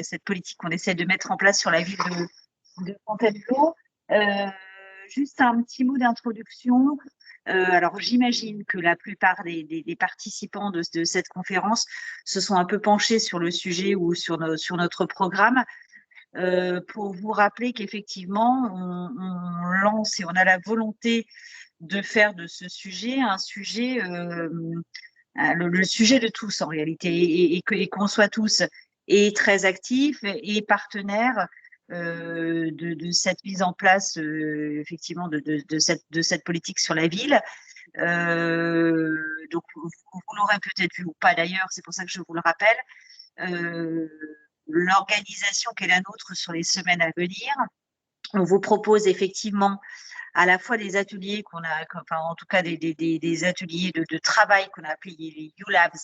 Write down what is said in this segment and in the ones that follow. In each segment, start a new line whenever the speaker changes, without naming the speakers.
cette politique qu'on essaie de mettre en place sur la ville de Fontainebleau. Juste un petit mot d'introduction. Alors, j'imagine que la plupart des participants de cette conférence se sont un peu penchés sur le sujet ou sur notre programme. Pour vous rappeler qu'effectivement, on lance et on a la volonté de faire de ce sujet un sujet, le sujet de tous en réalité, et qu'on soit tous et très actifs et partenaires de cette mise en place effectivement de cette politique sur la ville. Donc vous l'aurez peut-être vu ou pas d'ailleurs, c'est pour ça que je vous le rappelle. L'organisation qui est la nôtre sur les semaines à venir, on vous propose effectivement à la fois des ateliers en tout cas des ateliers de travail qu'on a appelés les U-Labs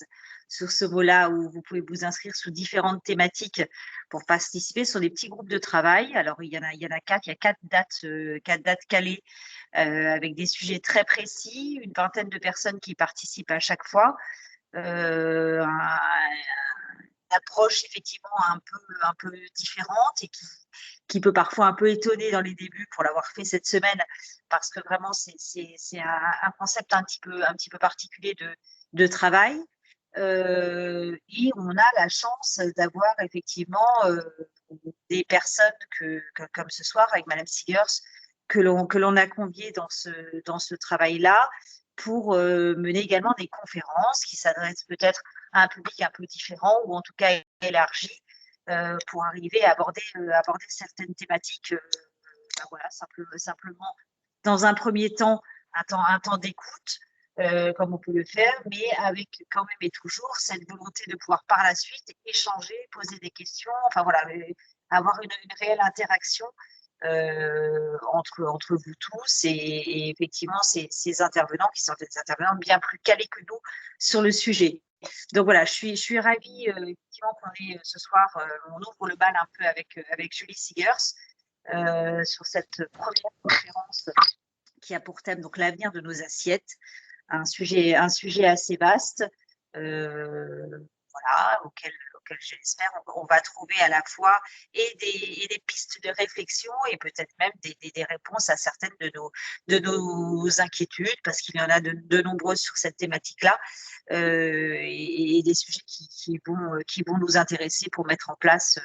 sur ce mot-là, où vous pouvez vous inscrire sous différentes thématiques pour participer sur des petits groupes de travail. Alors, il y en a 4, il y a 4 dates calées avec des sujets très précis, une vingtaine de personnes qui participent à chaque fois. Approche effectivement un peu différente et qui peut parfois un peu étonner dans les débuts pour l'avoir fait cette semaine, parce que vraiment c'est un concept un petit peu particulier de travail. Et on a la chance d'avoir effectivement des personnes comme ce soir avec Madame Sigers que l'on a conviées dans ce travail-là pour mener également des conférences qui s'adressent peut-être à un public un peu différent ou en tout cas élargi pour arriver à aborder certaines thématiques. Voilà, simplement, dans un premier temps, un temps d'écoute, comme on peut le faire, mais avec quand même et toujours cette volonté de pouvoir par la suite échanger, poser des questions, enfin voilà, avoir une réelle interaction entre vous tous et effectivement ces intervenants qui sont des intervenants bien plus calés que nous sur le sujet. Donc voilà, je suis ravie effectivement qu'on ait ce soir, on ouvre le bal un peu avec Julie Sigers sur cette première conférence qui a pour thème donc l'avenir de nos assiettes, un sujet assez vaste, voilà, auquel j'espère on va trouver à la fois et des pistes de réflexion et peut-être même des réponses à certaines de nos inquiétudes, parce qu'il y en a de nombreuses sur cette thématique-là, et des sujets qui vont nous intéresser pour mettre en place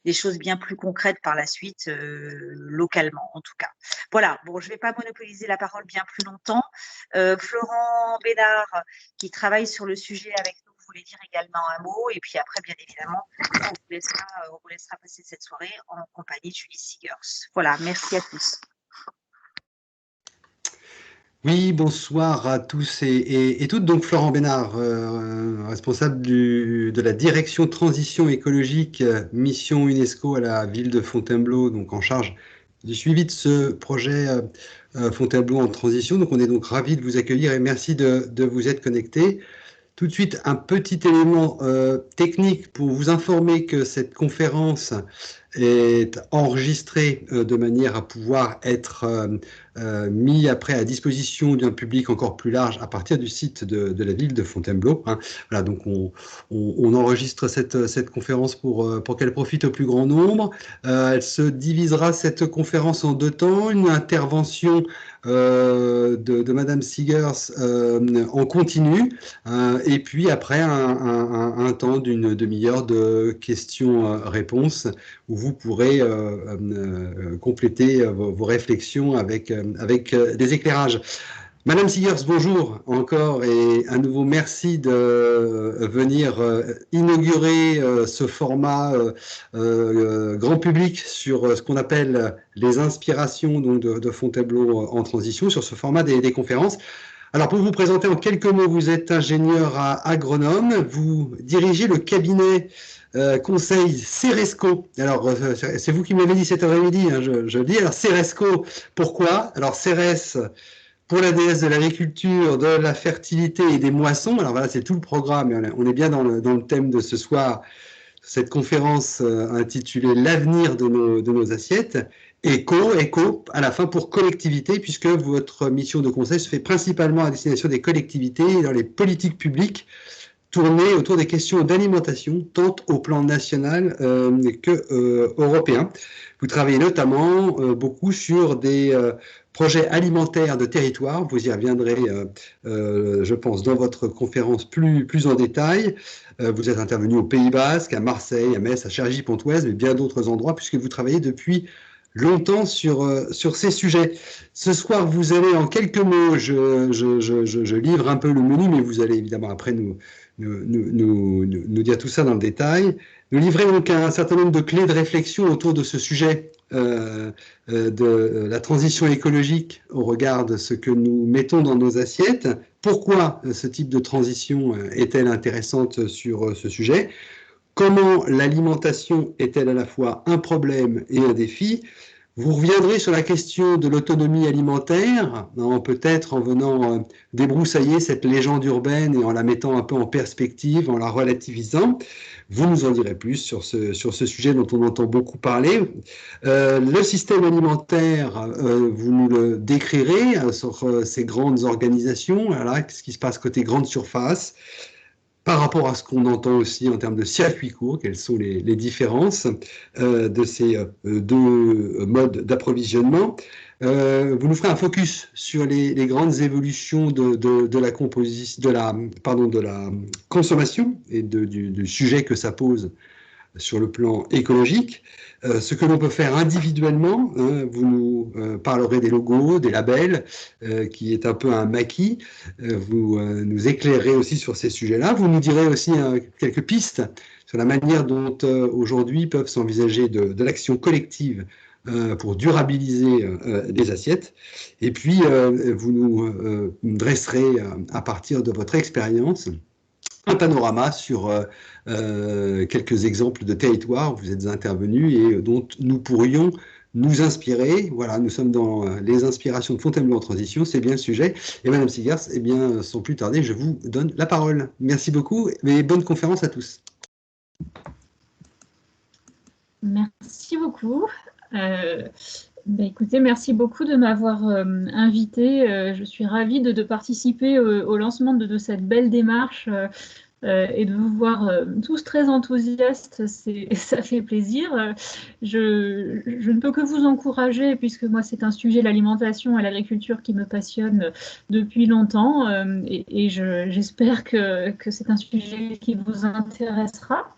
des choses bien plus concrètes par la suite, localement en tout cas. Voilà, bon, je ne vais pas monopoliser la parole bien plus longtemps. Florent Bénard, qui travaille sur le sujet avec nous, voulait dire également un mot, et puis après, bien évidemment, on vous laissera passer cette soirée en compagnie de Julie Sigers. Voilà, merci à tous.
Oui, bonsoir à tous et toutes. Donc Florent Bénard, responsable de la direction transition écologique, mission UNESCO à la ville de Fontainebleau, donc en charge du suivi de ce projet Fontainebleau en transition. Donc on est donc ravis de vous accueillir et merci de vous être connectés. Tout de suite, un petit élément technique pour vous informer que cette conférence est enregistrée de manière à pouvoir être mis après à disposition d'un public encore plus large à partir du site de la ville de Fontainebleau. Hein. Voilà, donc on enregistre cette conférence pour qu'elle profite au plus grand nombre. Elle se divisera, cette conférence, en 2 temps. Une intervention de Madame Sigers en continu, et puis après un temps d'une demi-heure de questions-réponses où vous pourrez compléter vos réflexions avec des éclairages. Madame Sigers, bonjour encore et à nouveau merci de venir inaugurer ce format grand public sur ce qu'on appelle les inspirations donc, de Fontainebleau en transition, sur ce format des conférences. Alors pour vous présenter en quelques mots, vous êtes ingénieur agronome, vous dirigez le cabinet conseil Ceresco. Alors c'est vous qui m'avez dit cet après-midi, hein, je le dis. Alors Ceresco, pourquoi? Alors Cérès, pour la déesse de l'agriculture, de la fertilité et des moissons. Alors voilà, c'est tout le programme. On est bien dans le thème de ce soir, cette conférence intitulée L'avenir de nos assiettes. Éco, à la fin pour collectivité, puisque votre mission de conseil se fait principalement à destination des collectivités et dans les politiques publiques tourner autour des questions d'alimentation, tant au plan national que européen. Vous travaillez notamment beaucoup sur des projets alimentaires de territoire. Vous y reviendrez, je pense, dans votre conférence plus en détail. Vous êtes intervenu au Pays Basque, à Marseille, à Metz, à Cergy-Pontoise, mais bien d'autres endroits, puisque vous travaillez depuis longtemps sur ces sujets. Ce soir, vous allez en quelques mots, je livre un peu le menu, mais vous allez évidemment après nous dire tout ça dans le détail. Nous livrer donc un certain nombre de clés de réflexion autour de ce sujet de la transition écologique au regard de ce que nous mettons dans nos assiettes. Pourquoi ce type de transition est-elle intéressante sur ce sujet? Comment l'alimentation est-elle à la fois un problème et un défi? Vous reviendrez sur la question de l'autonomie alimentaire, peut-être en venant débroussailler cette légende urbaine et en la mettant un peu en perspective, en la relativisant. Vous nous en direz plus sur ce sujet dont on entend beaucoup parler. Le système alimentaire, vous nous le décrirez sur ces grandes organisations, voilà, ce qui se passe côté grande surface. Par rapport à ce qu'on entend aussi en termes de circuits courts, quelles sont les différences de ces deux modes d'approvisionnement. Vous nous ferez un focus sur les grandes évolutions de la consommation et du sujet que ça pose sur le plan écologique. Ce que l'on peut faire individuellement, vous nous parlerez des logos, des labels, qui est un peu un maquis. Vous nous éclairerez aussi sur ces sujets-là. Vous nous direz aussi quelques pistes sur la manière dont aujourd'hui peuvent s'envisager de l'action collective pour durabiliser des assiettes. Et puis, vous nous dresserez, à partir de votre expérience, un panorama sur quelques exemples de territoires où vous êtes intervenus et dont nous pourrions nous inspirer. Voilà, nous sommes dans les inspirations de Fontainebleau en transition, c'est bien le sujet. Et Madame Sigars, eh bien, sans plus tarder, je vous donne la parole. Merci beaucoup et bonne conférence à tous.
Merci beaucoup. Écoutez, merci beaucoup de m'avoir invité. Je suis ravie de participer au lancement de cette belle démarche et de vous voir tous très enthousiastes. Ça fait plaisir. Je ne peux que vous encourager, puisque moi, c'est un sujet, l'alimentation et l'agriculture, qui me passionne depuis longtemps. Et j'espère que c'est un sujet qui vous intéressera.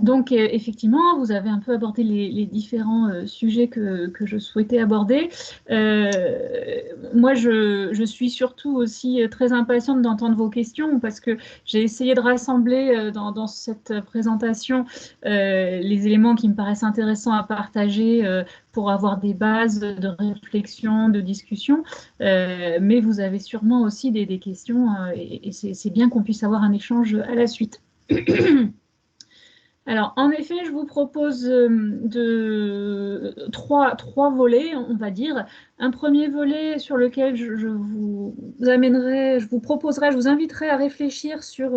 Donc, effectivement, vous avez un peu abordé les différents sujets que je souhaitais aborder. Moi, je suis surtout aussi très impatiente d'entendre vos questions, parce que j'ai essayé de rassembler dans cette présentation les éléments qui me paraissent intéressants à partager pour avoir des bases de réflexion, de discussion. Mais vous avez sûrement aussi des questions et c'est bien qu'on puisse avoir un échange à la suite. Alors, en effet, je vous propose trois volets, on va dire. Un premier volet sur lequel je vous inviterai à réfléchir sur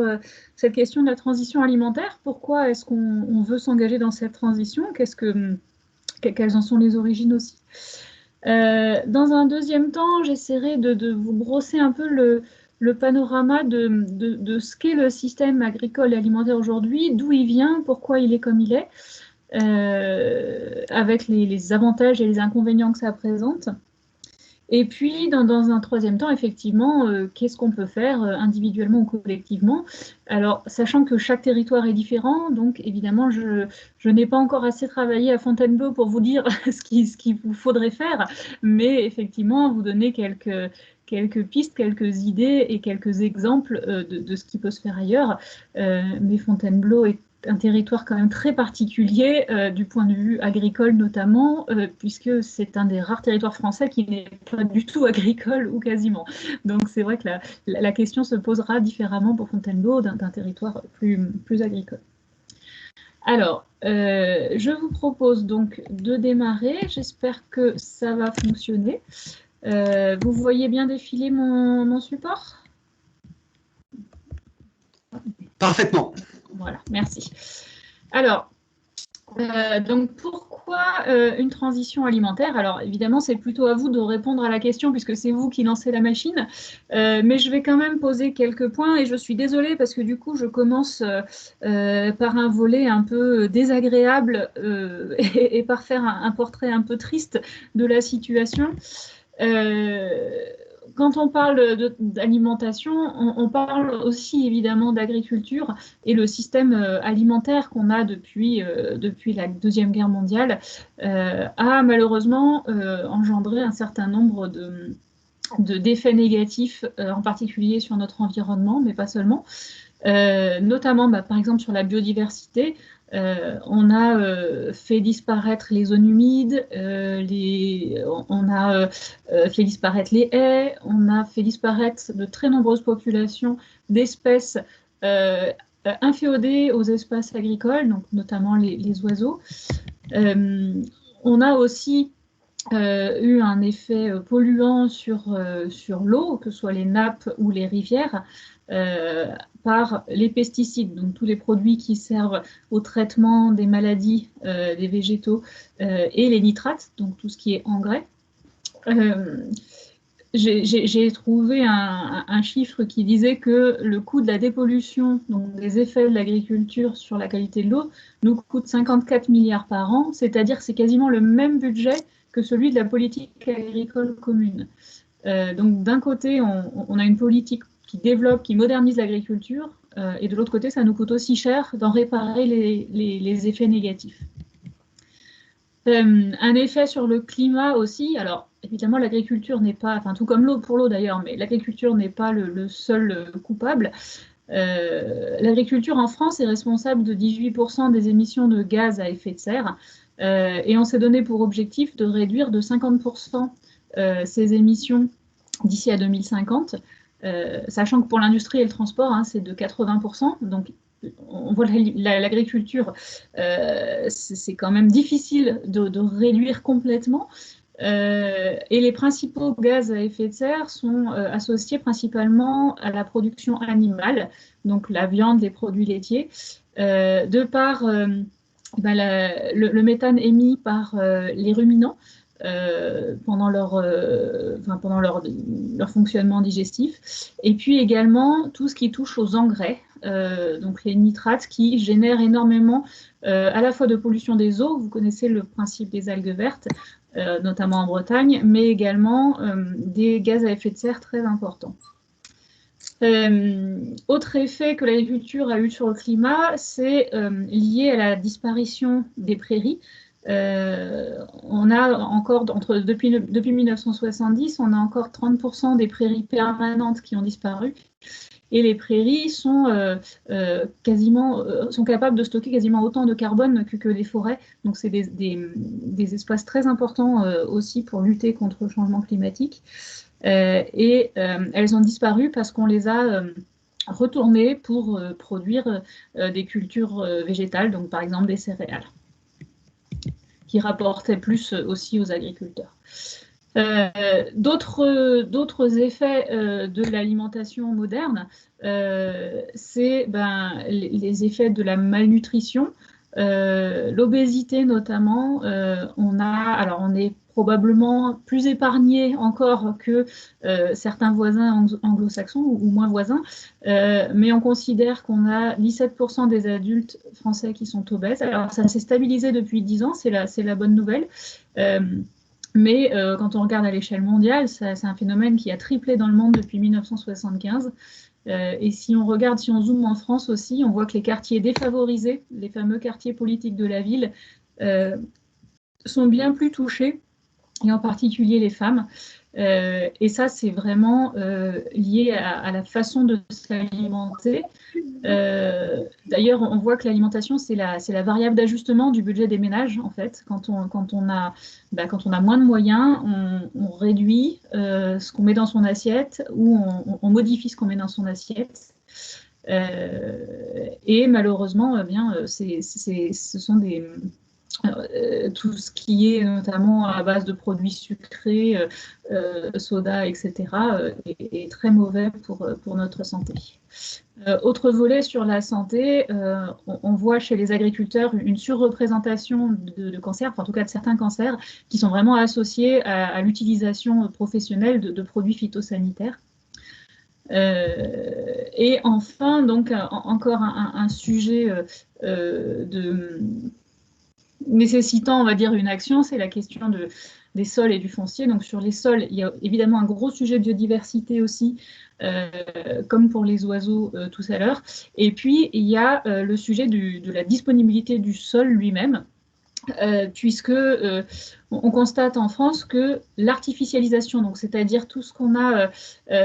cette question de la transition alimentaire. Pourquoi est-ce qu'on veut s'engager dans cette transition? Quelles en sont les origines aussi? Dans un deuxième temps, j'essaierai de vous brosser un peu le panorama de ce qu'est le système agricole et alimentaire aujourd'hui, d'où il vient, pourquoi il est comme il est, avec les avantages et les inconvénients que ça présente. Et puis, dans un troisième temps, effectivement, qu'est-ce qu'on peut faire individuellement ou collectivement? Alors, sachant que chaque territoire est différent, donc évidemment, je n'ai pas encore assez travaillé à Fontainebleau pour vous dire ce qu'il vous faudrait faire, mais effectivement, vous donner quelques pistes, quelques idées et quelques exemples de ce qui peut se faire ailleurs. Mais Fontainebleau est un territoire quand même très particulier du point de vue agricole notamment, puisque c'est un des rares territoires français qui n'est pas du tout agricole ou quasiment. Donc c'est vrai que la question se posera différemment pour Fontainebleau d'un territoire plus agricole. Alors, je vous propose donc de démarrer. J'espère que ça va fonctionner. Vous voyez bien défiler mon support?
Parfaitement.
Voilà, merci. Alors, donc pourquoi pourquoi une transition alimentaire? Alors évidemment, c'est plutôt à vous de répondre à la question puisque c'est vous qui lancez la machine, mais je vais quand même poser quelques points et je suis désolée parce que du coup, je commence par un volet un peu désagréable et par faire un portrait un peu triste de la situation. Quand on parle d'alimentation, on parle aussi évidemment d'agriculture et le système alimentaire qu'on a depuis la Deuxième Guerre mondiale a malheureusement engendré un certain nombre d'effets négatifs, en particulier sur notre environnement, mais pas seulement. Notamment par exemple sur la biodiversité. On a fait disparaître les zones humides, on a fait disparaître les haies, on a fait disparaître de très nombreuses populations d'espèces inféodées aux espaces agricoles, donc notamment les oiseaux. On a aussi eu un effet polluant sur l'eau, que ce soit les nappes ou les rivières, par les pesticides, donc tous les produits qui servent au traitement des maladies des végétaux, et les nitrates, donc tout ce qui est engrais. J'ai trouvé un chiffre qui disait que le coût de la dépollution, donc des effets de l'agriculture sur la qualité de l'eau, nous coûte 54 milliards par an, c'est-à-dire c'est quasiment le même budget que celui de la politique agricole commune. Donc d'un côté, on a une politique qui développe, qui modernise l'agriculture, et de l'autre côté, ça nous coûte aussi cher d'en réparer les effets négatifs. Un effet sur le climat aussi. Alors, évidemment, l'agriculture n'est pas, enfin tout comme l'eau pour l'eau d'ailleurs, mais l'agriculture n'est pas le seul coupable. L'agriculture en France est responsable de 18% des émissions de gaz à effet de serre, et on s'est donné pour objectif de réduire de 50% ces émissions d'ici à 2050, sachant que pour l'industrie et le transport, c'est de 80%. Donc, on voit l'agriculture, c'est quand même difficile de réduire complètement. Et les principaux gaz à effet de serre sont associés principalement à la production animale, donc la viande, les produits laitiers, de par le méthane émis par les ruminants pendant leur fonctionnement digestif, et puis également tout ce qui touche aux engrais, donc les nitrates qui génèrent énormément à la fois de pollution des eaux, vous connaissez le principe des algues vertes, notamment en Bretagne, mais également des gaz à effet de serre très importants. Autre effet que l'agriculture a eu sur le climat, c'est lié à la disparition des prairies. On a encore, depuis 1970, on a encore 30% des prairies permanentes qui ont disparu. Et les prairies sont capables de stocker quasiment autant de carbone que les forêts. Donc, c'est des espaces très importants aussi pour lutter contre le changement climatique. Et elles ont disparu parce qu'on les a retournées pour produire des cultures végétales, donc par exemple des céréales, qui rapportaient plus aussi aux agriculteurs. D'autres effets de l'alimentation moderne, c'est les effets de la malnutrition, l'obésité notamment. On est probablement plus épargné encore que certains voisins anglo-saxons ou moins voisins, mais on considère qu'on a 17% des adultes français qui sont obèses. Alors ça s'est stabilisé depuis 10 ans, c'est la bonne nouvelle. Mais quand on regarde à l'échelle mondiale, c'est un phénomène qui a triplé dans le monde depuis 1975. Et si on zoome en France aussi, on voit que les quartiers défavorisés, les fameux quartiers politiques de la ville, sont bien plus touchés, et en particulier les femmes. Et ça, c'est vraiment lié à la façon de s'alimenter. D'ailleurs, on voit que l'alimentation, c'est la variable d'ajustement du budget des ménages, en fait. Quand on a moins de moyens, on réduit ce qu'on met dans son assiette, ou on modifie ce qu'on met dans son assiette. Et malheureusement, ce sont tout ce qui est notamment à base de produits sucrés, soda, etc., est très mauvais pour notre santé. Autre volet sur la santé, on voit chez les agriculteurs une surreprésentation de cancers, enfin, en tout cas de certains cancers, qui sont vraiment associés à l'utilisation professionnelle de produits phytosanitaires. Et enfin, donc, encore un sujet nécessitant, on va dire, une action, c'est la question des sols et du foncier. Donc sur les sols, il y a évidemment un gros sujet de biodiversité aussi, comme pour les oiseaux tout à l'heure. Et puis, il y a le sujet de la disponibilité du sol lui-même. Puisque on constate en France que l'artificialisation, donc c'est-à-dire tout ce qu'on a,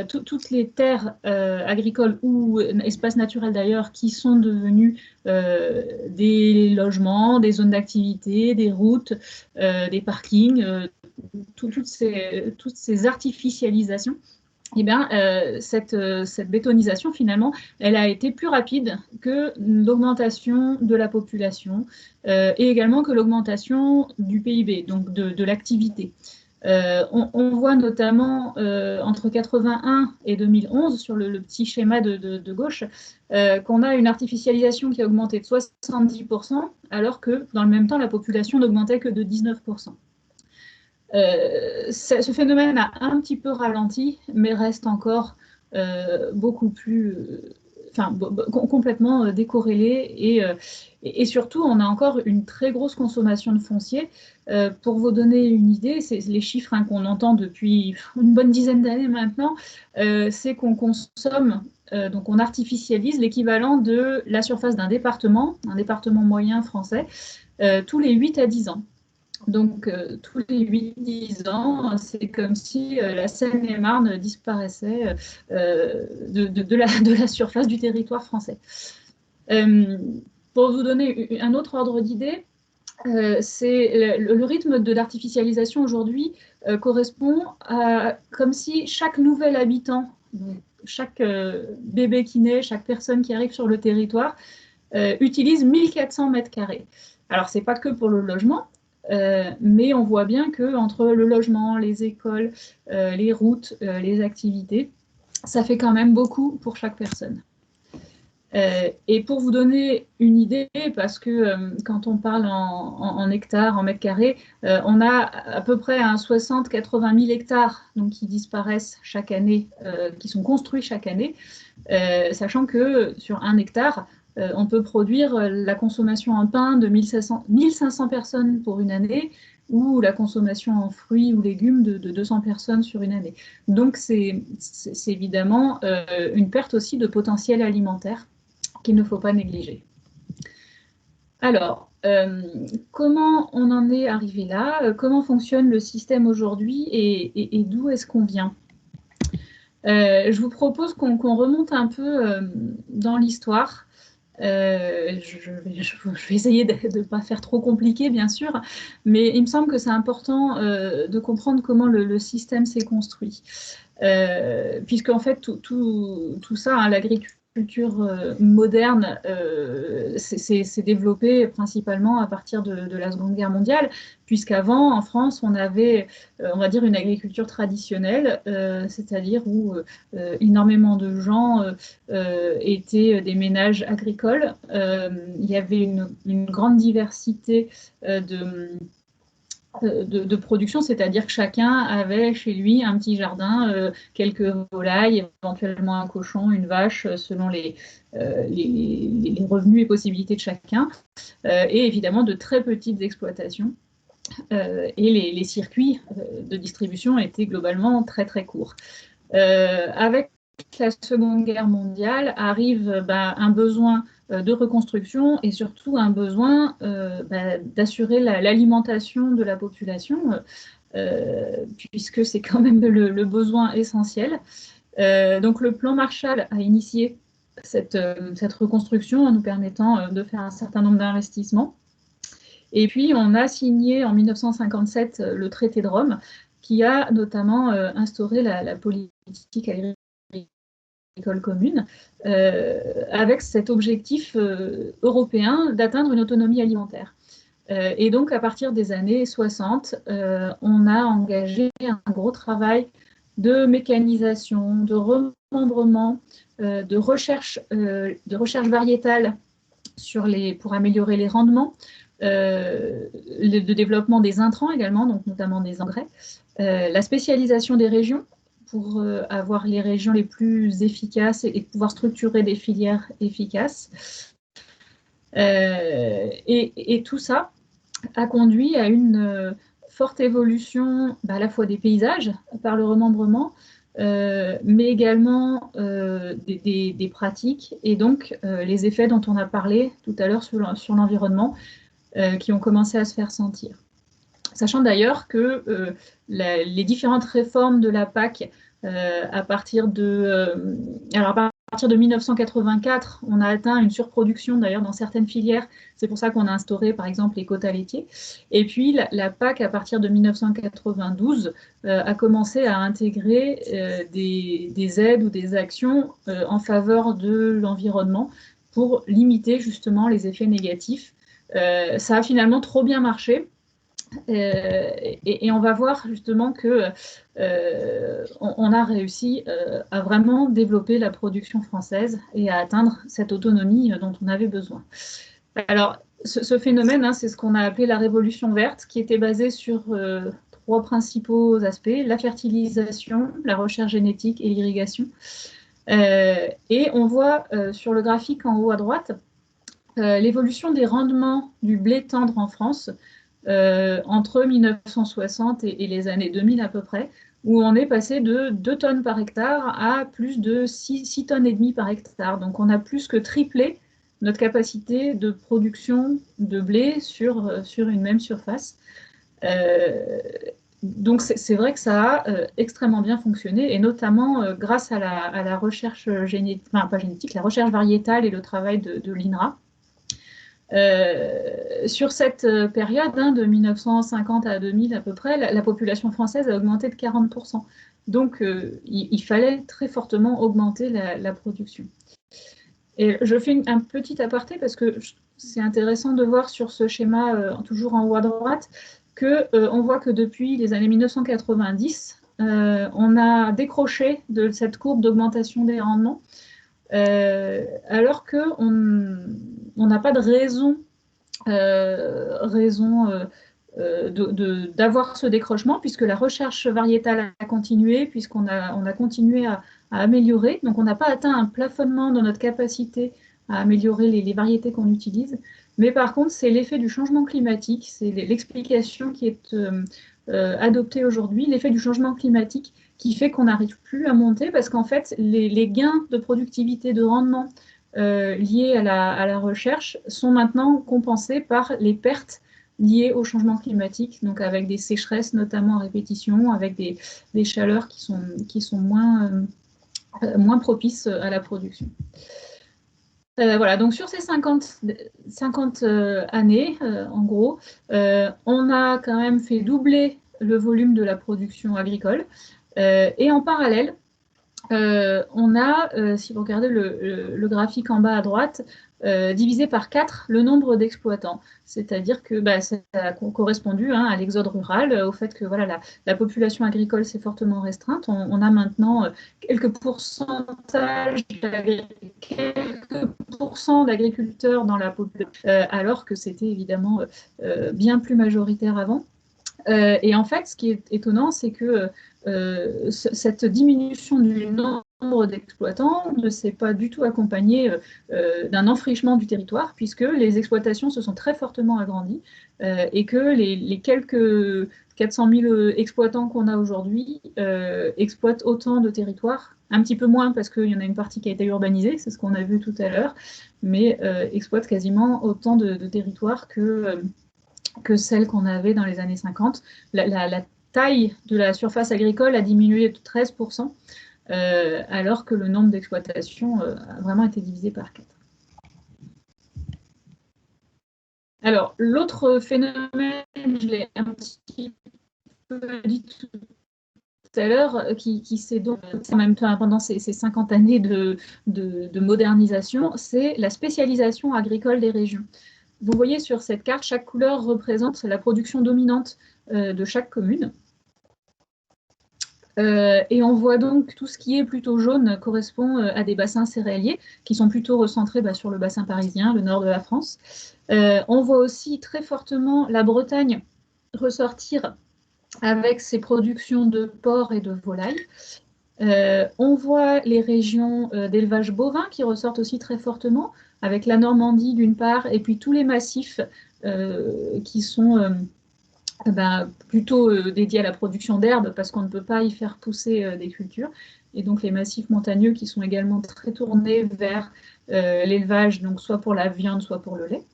toutes les terres agricoles ou espaces naturels d'ailleurs, qui sont devenus des logements, des zones d'activité, des routes, des parkings, toutes ces artificialisations. Eh bien, cette bétonisation, finalement, elle a été plus rapide que l'augmentation de la population et également que l'augmentation du PIB, donc de l'activité. On voit notamment entre 81 et 2011, sur le petit schéma de gauche, qu'on a une artificialisation qui a augmenté de 70%, alors que dans le même temps, la population n'augmentait que de 19%. Ce phénomène a un petit peu ralenti, mais reste encore beaucoup plus, complètement décorrélé. Et surtout, on a encore une très grosse consommation de foncier. Pour vous donner une idée, c'est les chiffres qu'on entend depuis une bonne dizaine d'années maintenant, c'est qu'on consomme, donc on artificialise l'équivalent de la surface d'un département, un département moyen français, tous les 8 à 10 ans. Donc, tous les 8-10 ans, c'est comme si la Seine-et-Marne disparaissait de la surface du territoire français. Pour vous donner un autre ordre d'idée, c'est le rythme de l'artificialisation aujourd'hui correspond à comme si chaque nouvel habitant, donc chaque bébé qui naît, chaque personne qui arrive sur le territoire, utilise 1400 mètres carrés. Alors, ce n'est pas que pour le logement, mais on voit bien qu'entre le logement, les écoles, les routes, les activités, ça fait quand même beaucoup pour chaque personne. Et pour vous donner une idée, parce que quand on parle en hectares, en mètres carrés, on a à peu près 60-80 000 hectares donc, qui disparaissent chaque année, qui sont construits chaque année, sachant que sur 1 hectare, on peut produire la consommation en pain de 1500 personnes pour une année, ou la consommation en fruits ou légumes de 200 personnes sur une année. Donc c'est évidemment une perte aussi de potentiel alimentaire qu'il ne faut pas négliger. Alors, comment on en est arrivé là? Comment fonctionne le système aujourd'hui et d'où est-ce qu'on vient? Je vous propose qu'on remonte un peu dans l'histoire. Je vais essayer de ne pas faire trop compliqué, bien sûr, mais il me semble que c'est important de comprendre comment le système s'est construit. Puisqu'en fait, tout ça, hein, l'agriculture moderne s'est développée principalement à partir de la Seconde Guerre mondiale, puisqu'avant, en France, on avait, on va dire, une agriculture traditionnelle, c'est-à-dire où énormément de gens étaient des ménages agricoles. Il y avait une grande diversité de production, c'est-à-dire que chacun avait chez lui un petit jardin, quelques volailles, éventuellement un cochon, une vache, selon les revenus et possibilités de chacun, et évidemment de très petites exploitations. Et les circuits de distribution étaient globalement très très courts. Avec la Seconde Guerre mondiale arrive un besoin de reconstruction et surtout un besoin d'assurer l'alimentation de la population, puisque c'est quand même le besoin essentiel. Donc le plan Marshall a initié cette reconstruction en nous permettant de faire un certain nombre d'investissements. Et puis on a signé en 1957 le traité de Rome, qui a notamment instauré la politique agricole commune, avec cet objectif européen d'atteindre une autonomie alimentaire. Et donc, à partir des années 60, on a engagé un gros travail de mécanisation, de remembrement, de recherche variétale pour améliorer les rendements, de développement des intrants également, donc notamment des engrais, la spécialisation des régions pour avoir les régions les plus efficaces et pouvoir structurer des filières efficaces. Et tout ça a conduit à une forte évolution à la fois des paysages par le remembrement, mais également des pratiques et donc les effets dont on a parlé tout à l'heure sur l'environnement qui ont commencé à se faire sentir. Sachant d'ailleurs que les différentes réformes de la PAC à partir de 1984, on a atteint une surproduction d'ailleurs dans certaines filières. C'est pour ça qu'on a instauré par exemple les quotas laitiers. Et puis la PAC à partir de 1992 a commencé à intégrer des aides ou des actions en faveur de l'environnement pour limiter justement les effets négatifs. Ça a finalement trop bien marché. Et on va voir justement que on a réussi à vraiment développer la production française et à atteindre cette autonomie dont on avait besoin. Alors, ce phénomène, c'est ce qu'on a appelé la révolution verte, qui était basée sur trois principaux aspects, la fertilisation, la recherche génétique et l'irrigation. Et on voit sur le graphique en haut à droite l'évolution des rendements du blé tendre en France entre 1960 et les années 2000 à peu près, où on est passé de 2 tonnes par hectare à plus de 6 tonnes et demie par hectare. Donc on a plus que triplé notre capacité de production de blé sur une même surface. Donc c'est vrai que ça a extrêmement bien fonctionné, et notamment grâce à la recherche génétique, enfin pas génétique, la recherche variétale et le travail de l'INRA. Sur cette période, de 1950 à 2000 à peu près, la population française a augmenté de 40%. Donc, il fallait très fortement augmenter la production. Et je fais un petit aparté parce que c'est intéressant de voir sur ce schéma, toujours en haut à droite, qu'on voit que depuis les années 1990, on a décroché de cette courbe d'augmentation des rendements. Alors qu'on n'a pas de raison d'avoir ce décrochement, puisque la recherche variétale a continué, puisqu'on a continué à améliorer. Donc on n'a pas atteint un plafonnement dans notre capacité à améliorer les variétés qu'on utilise. Mais par contre, c'est l'effet du changement climatique, c'est l'explication qui est adoptée aujourd'hui, l'effet du changement climatique qui fait qu'on n'arrive plus à monter, parce qu'en fait, les gains de productivité, de rendement liés à la recherche sont maintenant compensés par les pertes liées au changement climatique, donc avec des sécheresses notamment à répétition, avec des chaleurs qui sont moins propices à la production. Voilà, donc sur ces 50 années, en gros, on a quand même fait doubler le volume de la production agricole. Et en parallèle, on a, si vous regardez le graphique en bas à droite, divisé par 4 le nombre d'exploitants. C'est-à-dire que ça a correspondu à l'exode rural, au fait que voilà, la population agricole s'est fortement restreinte. On a maintenant quelques pourcentages, quelques pourcents d'agriculteurs dans la population, alors que c'était évidemment bien plus majoritaire avant. Et en fait, ce qui est étonnant, c'est que cette diminution du nombre d'exploitants ne s'est pas du tout accompagnée d'un enfrichement du territoire, puisque les exploitations se sont très fortement agrandies et que les quelques 400 000 exploitants qu'on a aujourd'hui exploitent autant de territoires, un petit peu moins parce qu'il y en a une partie qui a été urbanisée, c'est ce qu'on a vu tout à l'heure, mais exploitent quasiment autant de territoires que celle qu'on avait dans les années 50. La taille de la surface agricole a diminué de 13%, alors que le nombre d'exploitations a vraiment été divisé par 4. Alors, l'autre phénomène, je l'ai un petit peu dit tout à l'heure, qui s'est donc en même temps pendant ces 50 années de modernisation, c'est la spécialisation agricole des régions. vous voyez sur cette carte, chaque couleur représente la production dominante de chaque commune. Et on voit donc tout ce qui est plutôt jaune correspond à des bassins céréaliers qui sont plutôt recentrés sur le bassin parisien, le nord de la France. On voit aussi très fortement la Bretagne ressortir avec ses productions de porc et de volailles. On voit les régions d'élevage bovin qui ressortent aussi très fortement, avec la Normandie d'une part, et puis tous les massifs qui sont plutôt dédiés à la production d'herbes, parce qu'on ne peut pas y faire pousser des cultures, et donc les massifs montagneux qui sont également très tournés vers l'élevage, donc soit pour la viande, soit pour le lait.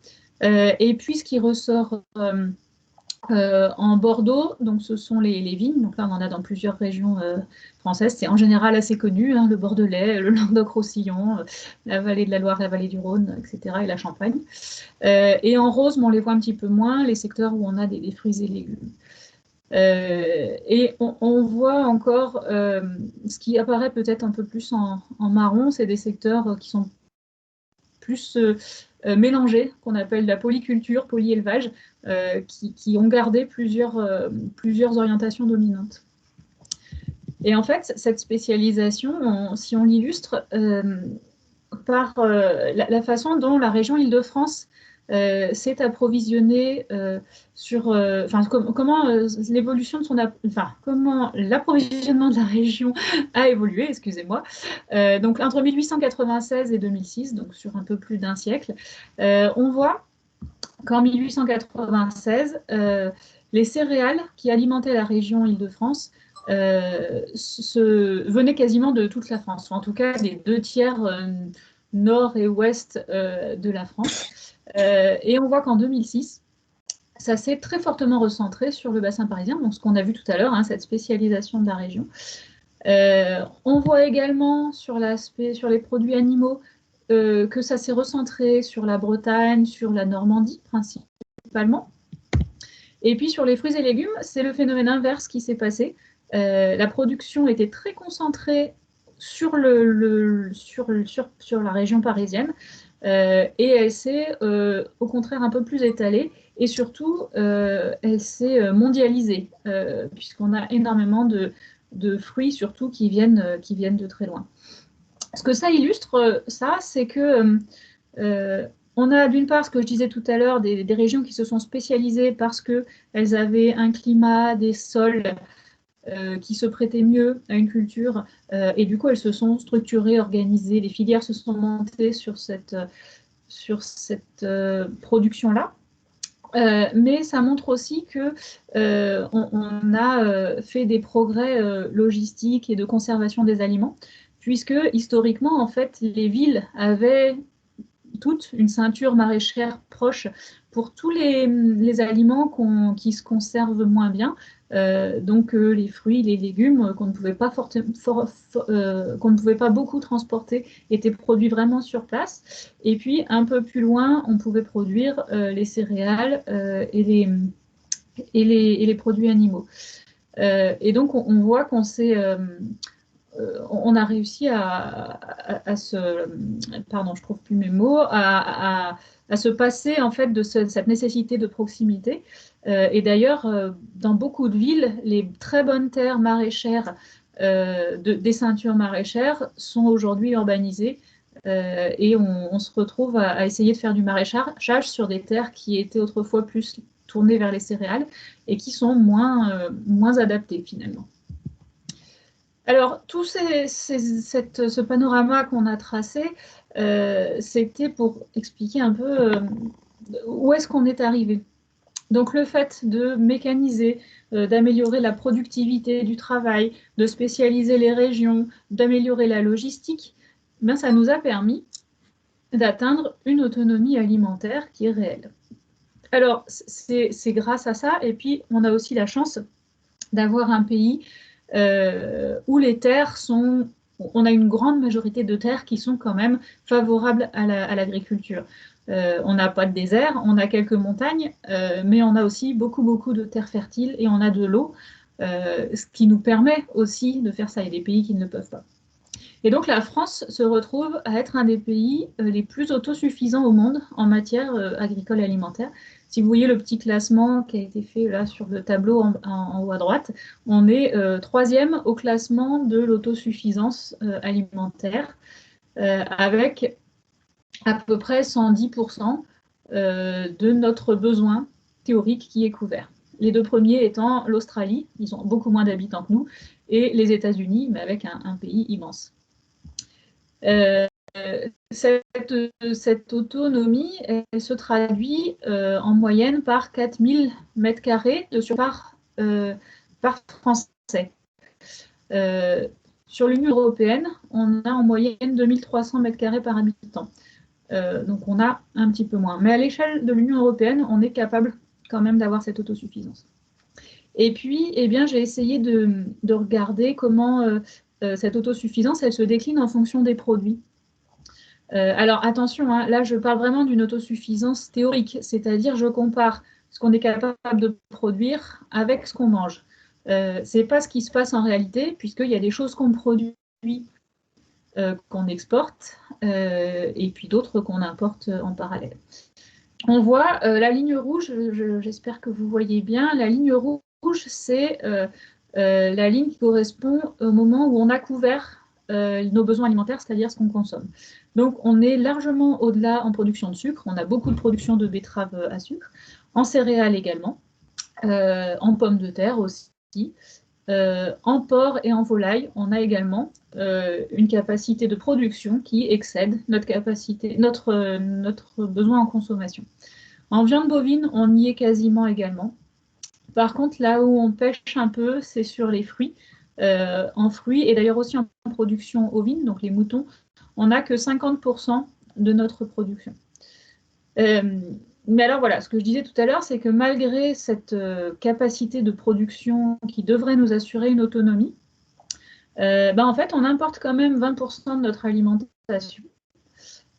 Et puis ce qui ressort en Bordeaux, donc ce sont les vignes, donc là on en a dans plusieurs régions françaises, c'est en général assez connu, hein, le Bordelais, le Languedoc-Roussillon, la vallée de la Loire, la vallée du Rhône, etc., et la Champagne. Et en rose, on les voit un petit peu moins, les secteurs où on a des fruits et légumes. Et on voit encore ce qui apparaît peut-être un peu plus en marron, c'est des secteurs qui sont plus mélangés, qu'on appelle la polyculture, polyélevage, qui ont gardé plusieurs orientations dominantes. Et en fait, cette spécialisation, si on l'illustre par la façon dont la région Île-de-France s'est approvisionnée comment l'évolution de comment l'approvisionnement de la région a évolué, excusez-moi. Donc entre 1896 et 2006, donc sur un peu plus d'un siècle, on voit qu'en 1896, les céréales qui alimentaient la région Île-de-France venaient quasiment de toute la France, en tout cas des 2/3 nord et ouest de la France. Et on voit qu'en 2006, ça s'est très fortement recentré sur le bassin parisien, donc ce qu'on a vu tout à l'heure, hein, cette spécialisation de la région. On voit également sur les produits animaux que ça s'est recentré sur la Bretagne, sur la Normandie principalement. Et puis sur les fruits et légumes, c'est le phénomène inverse qui s'est passé. La production était très concentrée sur la région parisienne et elle s'est au contraire un peu plus étalée et surtout elle s'est mondialisée puisqu'on a énormément de fruits surtout qui viennent de très loin. Ce que ça illustre, c'est que on a d'une part ce que je disais tout à l'heure, des régions qui se sont spécialisées parce qu'elles avaient un climat, des sols qui se prêtaient mieux à une culture, et du coup elles se sont structurées, organisées, les filières se sont montées sur cette production-là. Mais ça montre aussi que on a fait des progrès logistiques et de conservation des aliments, puisque historiquement, en fait, les villes avaient toute une ceinture maraîchère proche pour tous les aliments qui se conservent moins bien, donc les fruits, les légumes qu'on ne pouvait pas beaucoup transporter étaient produits vraiment sur place. Et puis un peu plus loin, on pouvait produire les céréales et les produits animaux. Et donc on voit qu'on s'est on a réussi à se passer en fait de cette nécessité de proximité. Et d'ailleurs, dans beaucoup de villes, les très bonnes terres maraîchères des ceintures maraîchères sont aujourd'hui urbanisées. Et on se retrouve à essayer de faire du maraîchage sur des terres qui étaient autrefois plus tournées vers les céréales et qui sont moins adaptées finalement. Alors, tout ce panorama qu'on a tracé, c'était pour expliquer un peu où est-ce qu'on est arrivé. Donc, le fait de mécaniser, d'améliorer la productivité du travail, de spécialiser les régions, d'améliorer la logistique, ça nous a permis d'atteindre une autonomie alimentaire qui est réelle. Alors, c'est grâce à ça, et puis on a aussi la chance d'avoir un pays où les terres on a une grande majorité de terres qui sont quand même favorables à l'agriculture. On n'a pas de désert, on a quelques montagnes, mais on a aussi beaucoup de terres fertiles et on a de l'eau, ce qui nous permet aussi de faire ça. Il y a des pays qui ne le peuvent pas. Et donc la France se retrouve à être un des pays les plus autosuffisants au monde en matière agricole et alimentaire. Si vous voyez le petit classement qui a été fait là sur le tableau en haut à droite, on est troisième au classement de l'autosuffisance alimentaire, avec à peu près 110% de notre besoin théorique qui est couvert. Les deux premiers étant l'Australie, ils ont beaucoup moins d'habitants que nous, et les États-Unis, mais avec un pays immense. Cette autonomie, elle se traduit en moyenne par 4000 m² de surface par Français. Sur l'Union européenne, on a en moyenne 2300 m² par habitant. Donc on a un petit peu moins. Mais à l'échelle de l'Union européenne, on est capable quand même d'avoir cette autosuffisance. Et puis, eh bien, j'ai essayé de regarder comment cette autosuffisance, elle se décline en fonction des produits. Alors attention, hein, là je parle vraiment d'une autosuffisance théorique, c'est-à-dire je compare ce qu'on est capable de produire avec ce qu'on mange. Ce n'est pas ce qui se passe en réalité, puisqu'il y a des choses qu'on produit, qu'on exporte, et puis d'autres qu'on importe en parallèle. On voit la ligne rouge, j'espère que vous voyez bien, la ligne rouge, c'est la ligne qui correspond au moment où on a couvert nos besoins alimentaires, c'est-à-dire ce qu'on consomme. Donc, on est largement au-delà en production de sucre. On a beaucoup de production de betteraves à sucre, en céréales également, en pommes de terre aussi. En porc et en volaille, on a également une capacité de production qui excède notre besoin en consommation. En viande bovine, on y est quasiment également. Par contre, là où on pêche un peu, c'est sur les fruits. En fruits, et d'ailleurs aussi en production ovine, donc les moutons, on n'a que 50% de notre production. Mais alors voilà, ce que je disais tout à l'heure, c'est que malgré cette capacité de production qui devrait nous assurer une autonomie, en fait, on importe quand même 20% de notre alimentation.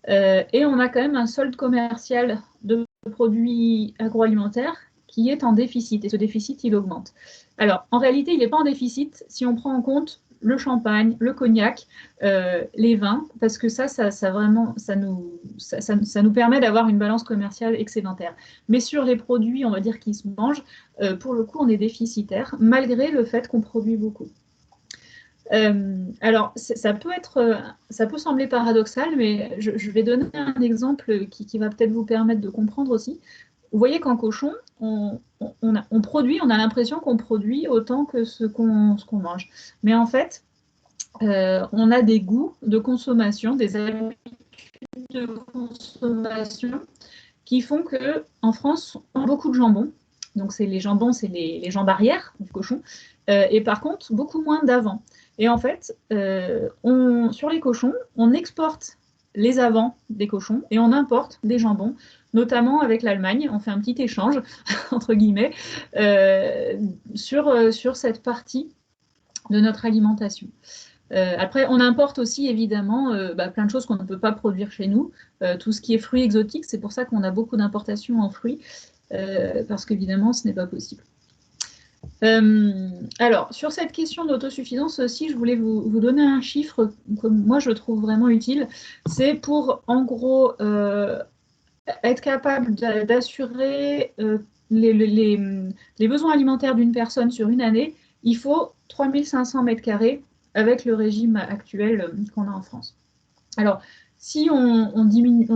Et on a quand même un solde commercial de produits agroalimentaires qui est en déficit. Et ce déficit, il augmente. Alors, en réalité, il n'est pas en déficit si on prend en compte le champagne, le cognac, les vins, parce que ça nous permet d'avoir une balance commerciale excédentaire. Mais sur les produits, on va dire, qui se mangent, pour le coup, on est déficitaire, malgré le fait qu'on produit beaucoup. Alors, ça peut sembler paradoxal, mais je vais donner un exemple qui va peut-être vous permettre de comprendre aussi. Vous voyez qu'en cochon, on a l'impression qu'on produit autant que ce qu'on mange. Mais en fait, on a des goûts de consommation, des habitudes de consommation qui font qu'en France, on a beaucoup de jambon. Donc, les jambons, c'est les jambes arrière du cochon. Et par contre, beaucoup moins d'avant. Et en fait, sur les cochons, on exporte les avants des cochons et on importe des jambons, notamment avec l'Allemagne. On fait un petit échange, entre guillemets, sur cette partie de notre alimentation. Après, on importe aussi évidemment plein de choses qu'on ne peut pas produire chez nous, tout ce qui est fruits exotiques. C'est pour ça qu'on a beaucoup d'importations en fruits, parce qu'évidemment, ce n'est pas possible. Alors, sur cette question d'autosuffisance aussi, je voulais vous donner un chiffre que moi je trouve vraiment utile. C'est pour, en gros, être capable d'assurer les besoins alimentaires d'une personne sur une année, il faut 3500 m² avec le régime actuel qu'on a en France. Alors, si on diminue,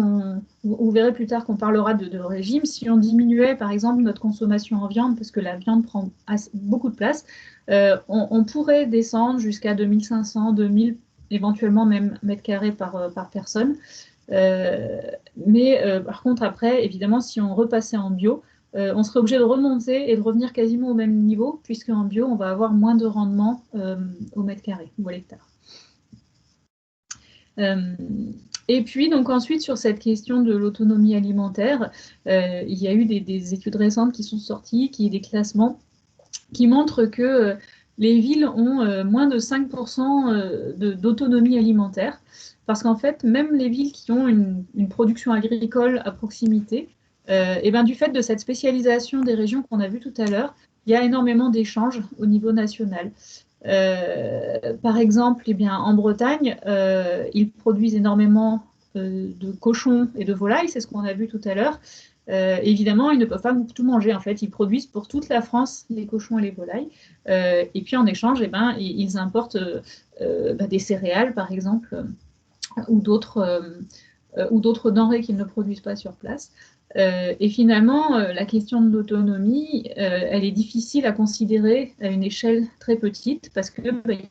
vous verrez plus tard qu'on parlera de régime, si on diminuait par exemple notre consommation en viande, parce que la viande prend beaucoup de place, on pourrait descendre jusqu'à 2500, 2000, éventuellement même m² par personne. Mais par contre, après, évidemment, si on repassait en bio, on serait obligé de remonter et de revenir quasiment au même niveau, puisqu'en bio, on va avoir moins de rendement au m² ou à l'hectare. Et puis, donc ensuite, sur cette question de l'autonomie alimentaire, il y a eu des études récentes qui sont sorties, des classements, qui montrent que les villes ont moins de 5% d'autonomie alimentaire, parce qu'en fait, même les villes qui ont une production agricole à proximité, du fait de cette spécialisation des régions qu'on a vues tout à l'heure, il y a énormément d'échanges au niveau national. Par exemple, eh bien, en Bretagne, ils produisent énormément de cochons et de volailles, c'est ce qu'on a vu tout à l'heure. Évidemment, ils ne peuvent pas tout manger. En fait, ils produisent pour toute la France les cochons et les volailles. Et puis en échange, eh ben, ils importent des céréales, par exemple, ou d'autres denrées qu'ils ne produisent pas sur place. Et finalement, la question de l'autonomie, elle est difficile à considérer à une échelle très petite parce que il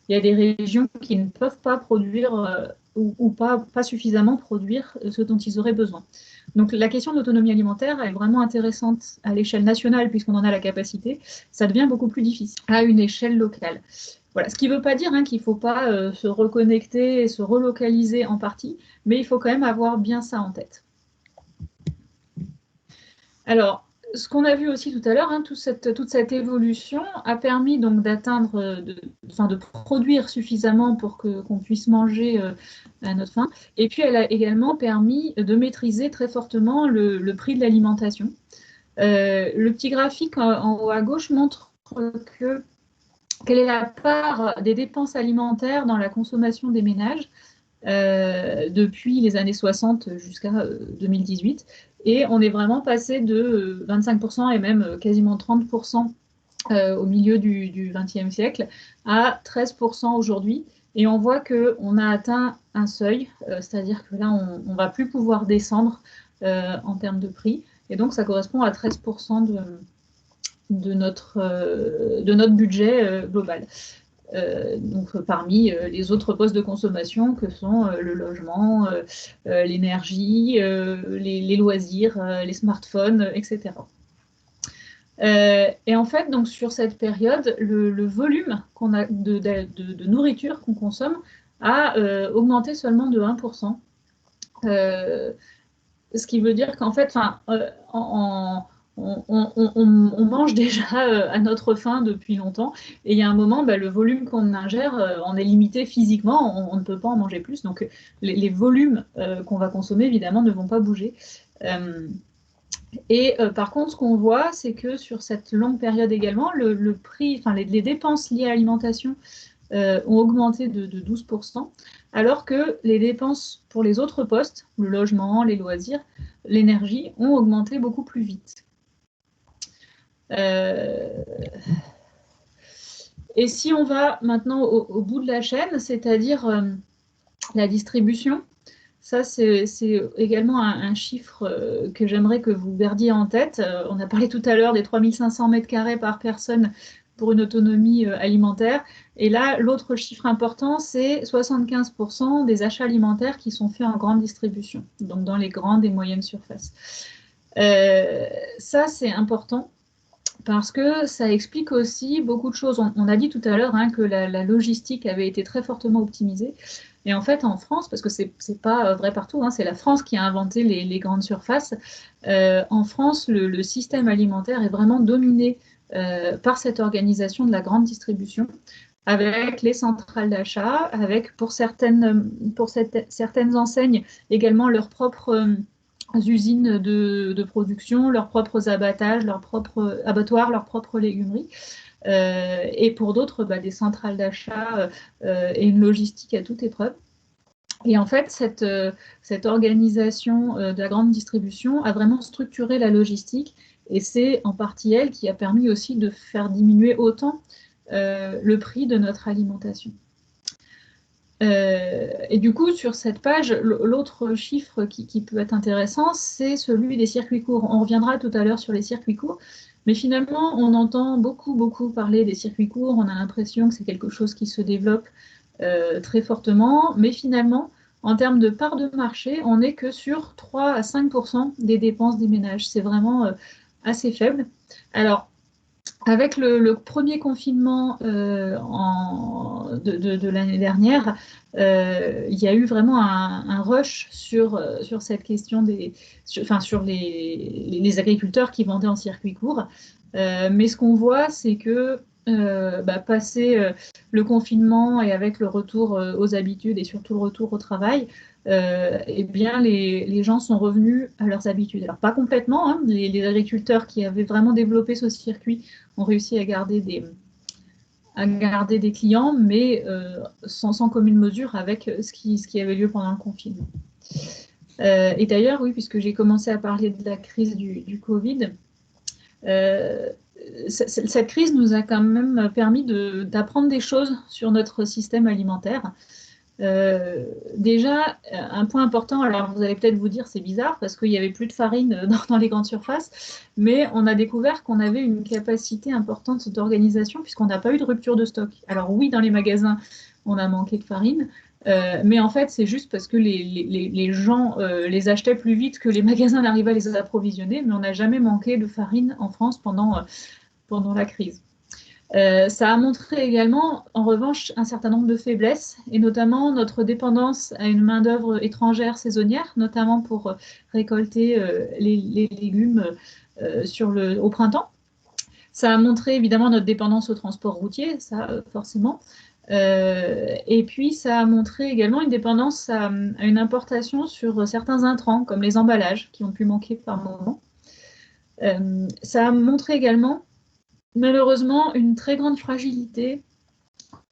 y a des régions qui ne peuvent pas produire ou pas suffisamment produire ce dont ils auraient besoin. Donc la question de l'autonomie alimentaire est vraiment intéressante à l'échelle nationale puisqu'on en a la capacité. Ça devient beaucoup plus difficile à une échelle locale. Voilà. Ce qui ne veut pas dire qu'il ne faut pas se reconnecter et se relocaliser en partie, mais il faut quand même avoir bien ça en tête. Alors, ce qu'on a vu aussi tout à l'heure, toute cette évolution a permis donc d'atteindre, de produire suffisamment pour qu'on puisse manger à notre faim. Et puis, elle a également permis de maîtriser très fortement le prix de l'alimentation. Le petit graphique en haut à gauche montre quelle est la part des dépenses alimentaires dans la consommation des ménages depuis les années 60 jusqu'à 2018. Et on est vraiment passé de 25% et même quasiment 30% au milieu du XXe siècle à 13% aujourd'hui. Et on voit qu'on a atteint un seuil, c'est-à-dire que là, on ne va plus pouvoir descendre en termes de prix. Et donc, ça correspond à 13% de notre budget global. Donc parmi les autres postes de consommation que sont le logement, l'énergie, les loisirs, les smartphones, etc. Et en fait, donc, sur cette période, le volume qu'on a de nourriture qu'on consomme a augmenté seulement de 1%. Ce qui veut dire qu'en fait, on mange déjà à notre faim depuis longtemps. Et il y a un moment, le volume qu'on ingère, on est limité physiquement, on ne peut pas en manger plus. Donc les volumes qu'on va consommer, évidemment, ne vont pas bouger. Par contre, ce qu'on voit, c'est que sur cette longue période également, le prix, les dépenses liées à l'alimentation ont augmenté de 12%, alors que les dépenses pour les autres postes, le logement, les loisirs, l'énergie, ont augmenté beaucoup plus vite. Et si on va maintenant au bout de la chaîne, c'est-à-dire la distribution, ça c'est également un chiffre que j'aimerais que vous gardiez en tête. On a parlé tout à l'heure des 3500 m² par personne pour une autonomie alimentaire. Et là, l'autre chiffre important, c'est 75% des achats alimentaires qui sont faits en grande distribution, donc dans les grandes et moyennes surfaces. Ça, c'est important parce que ça explique aussi beaucoup de choses. On a dit tout à l'heure que la logistique avait été très fortement optimisée. Et en fait, en France, parce que c'est pas vrai partout, c'est la France qui a inventé les grandes surfaces. En France, le système alimentaire est vraiment dominé par cette organisation de la grande distribution, avec les centrales d'achat, avec pour certaines enseignes également leurs propres usines de production, leurs propres abattages, leurs propres abattoirs, leurs propres légumeries. Et pour d'autres, des centrales d'achat et une logistique à toute épreuve. Et en fait, cette organisation de la grande distribution a vraiment structuré la logistique, et c'est en partie elle qui a permis aussi de faire diminuer autant le prix de notre alimentation. Et du coup, sur cette page, l'autre chiffre qui peut être intéressant, c'est celui des circuits courts. On reviendra tout à l'heure sur les circuits courts, mais finalement, on entend beaucoup parler des circuits courts. On a l'impression que c'est quelque chose qui se développe très fortement, mais finalement, en termes de part de marché, on n'est que sur 3 à 5% des dépenses des ménages. C'est vraiment assez faible. Alors, avec le premier confinement de l'année dernière, il y a eu vraiment un rush sur cette question sur les agriculteurs qui vendaient en circuit court. Mais ce qu'on voit, c'est que passé le confinement et avec le retour aux habitudes et surtout le retour au travail, eh bien les gens sont revenus à leurs habitudes. Alors pas complètement, les agriculteurs qui avaient vraiment développé ce circuit ont réussi à garder à garder des clients, mais sans commune mesure avec ce qui avait lieu pendant le confinement. Et d'ailleurs, oui, puisque j'ai commencé à parler de la crise du Covid, cette crise nous a quand même permis d'apprendre des choses sur notre système alimentaire. Déjà, un point important, alors vous allez peut-être vous dire c'est bizarre parce qu'il n'y avait plus de farine dans les grandes surfaces, mais on a découvert qu'on avait une capacité importante d'organisation puisqu'on n'a pas eu de rupture de stock. Alors oui, dans les magasins, on a manqué de farine, mais en fait, c'est juste parce que les gens les achetaient plus vite que les magasins n'arrivaient à les approvisionner, mais on n'a jamais manqué de farine en France pendant la crise. Ça a montré également, en revanche, un certain nombre de faiblesses, et notamment notre dépendance à une main-d'œuvre étrangère saisonnière, notamment pour récolter les légumes au printemps. Ça a montré évidemment notre dépendance au transport routier, ça forcément. Et puis ça a montré également une dépendance à une importation sur certains intrants, comme les emballages, qui ont pu manquer par moment. Ça a montré également malheureusement une très grande fragilité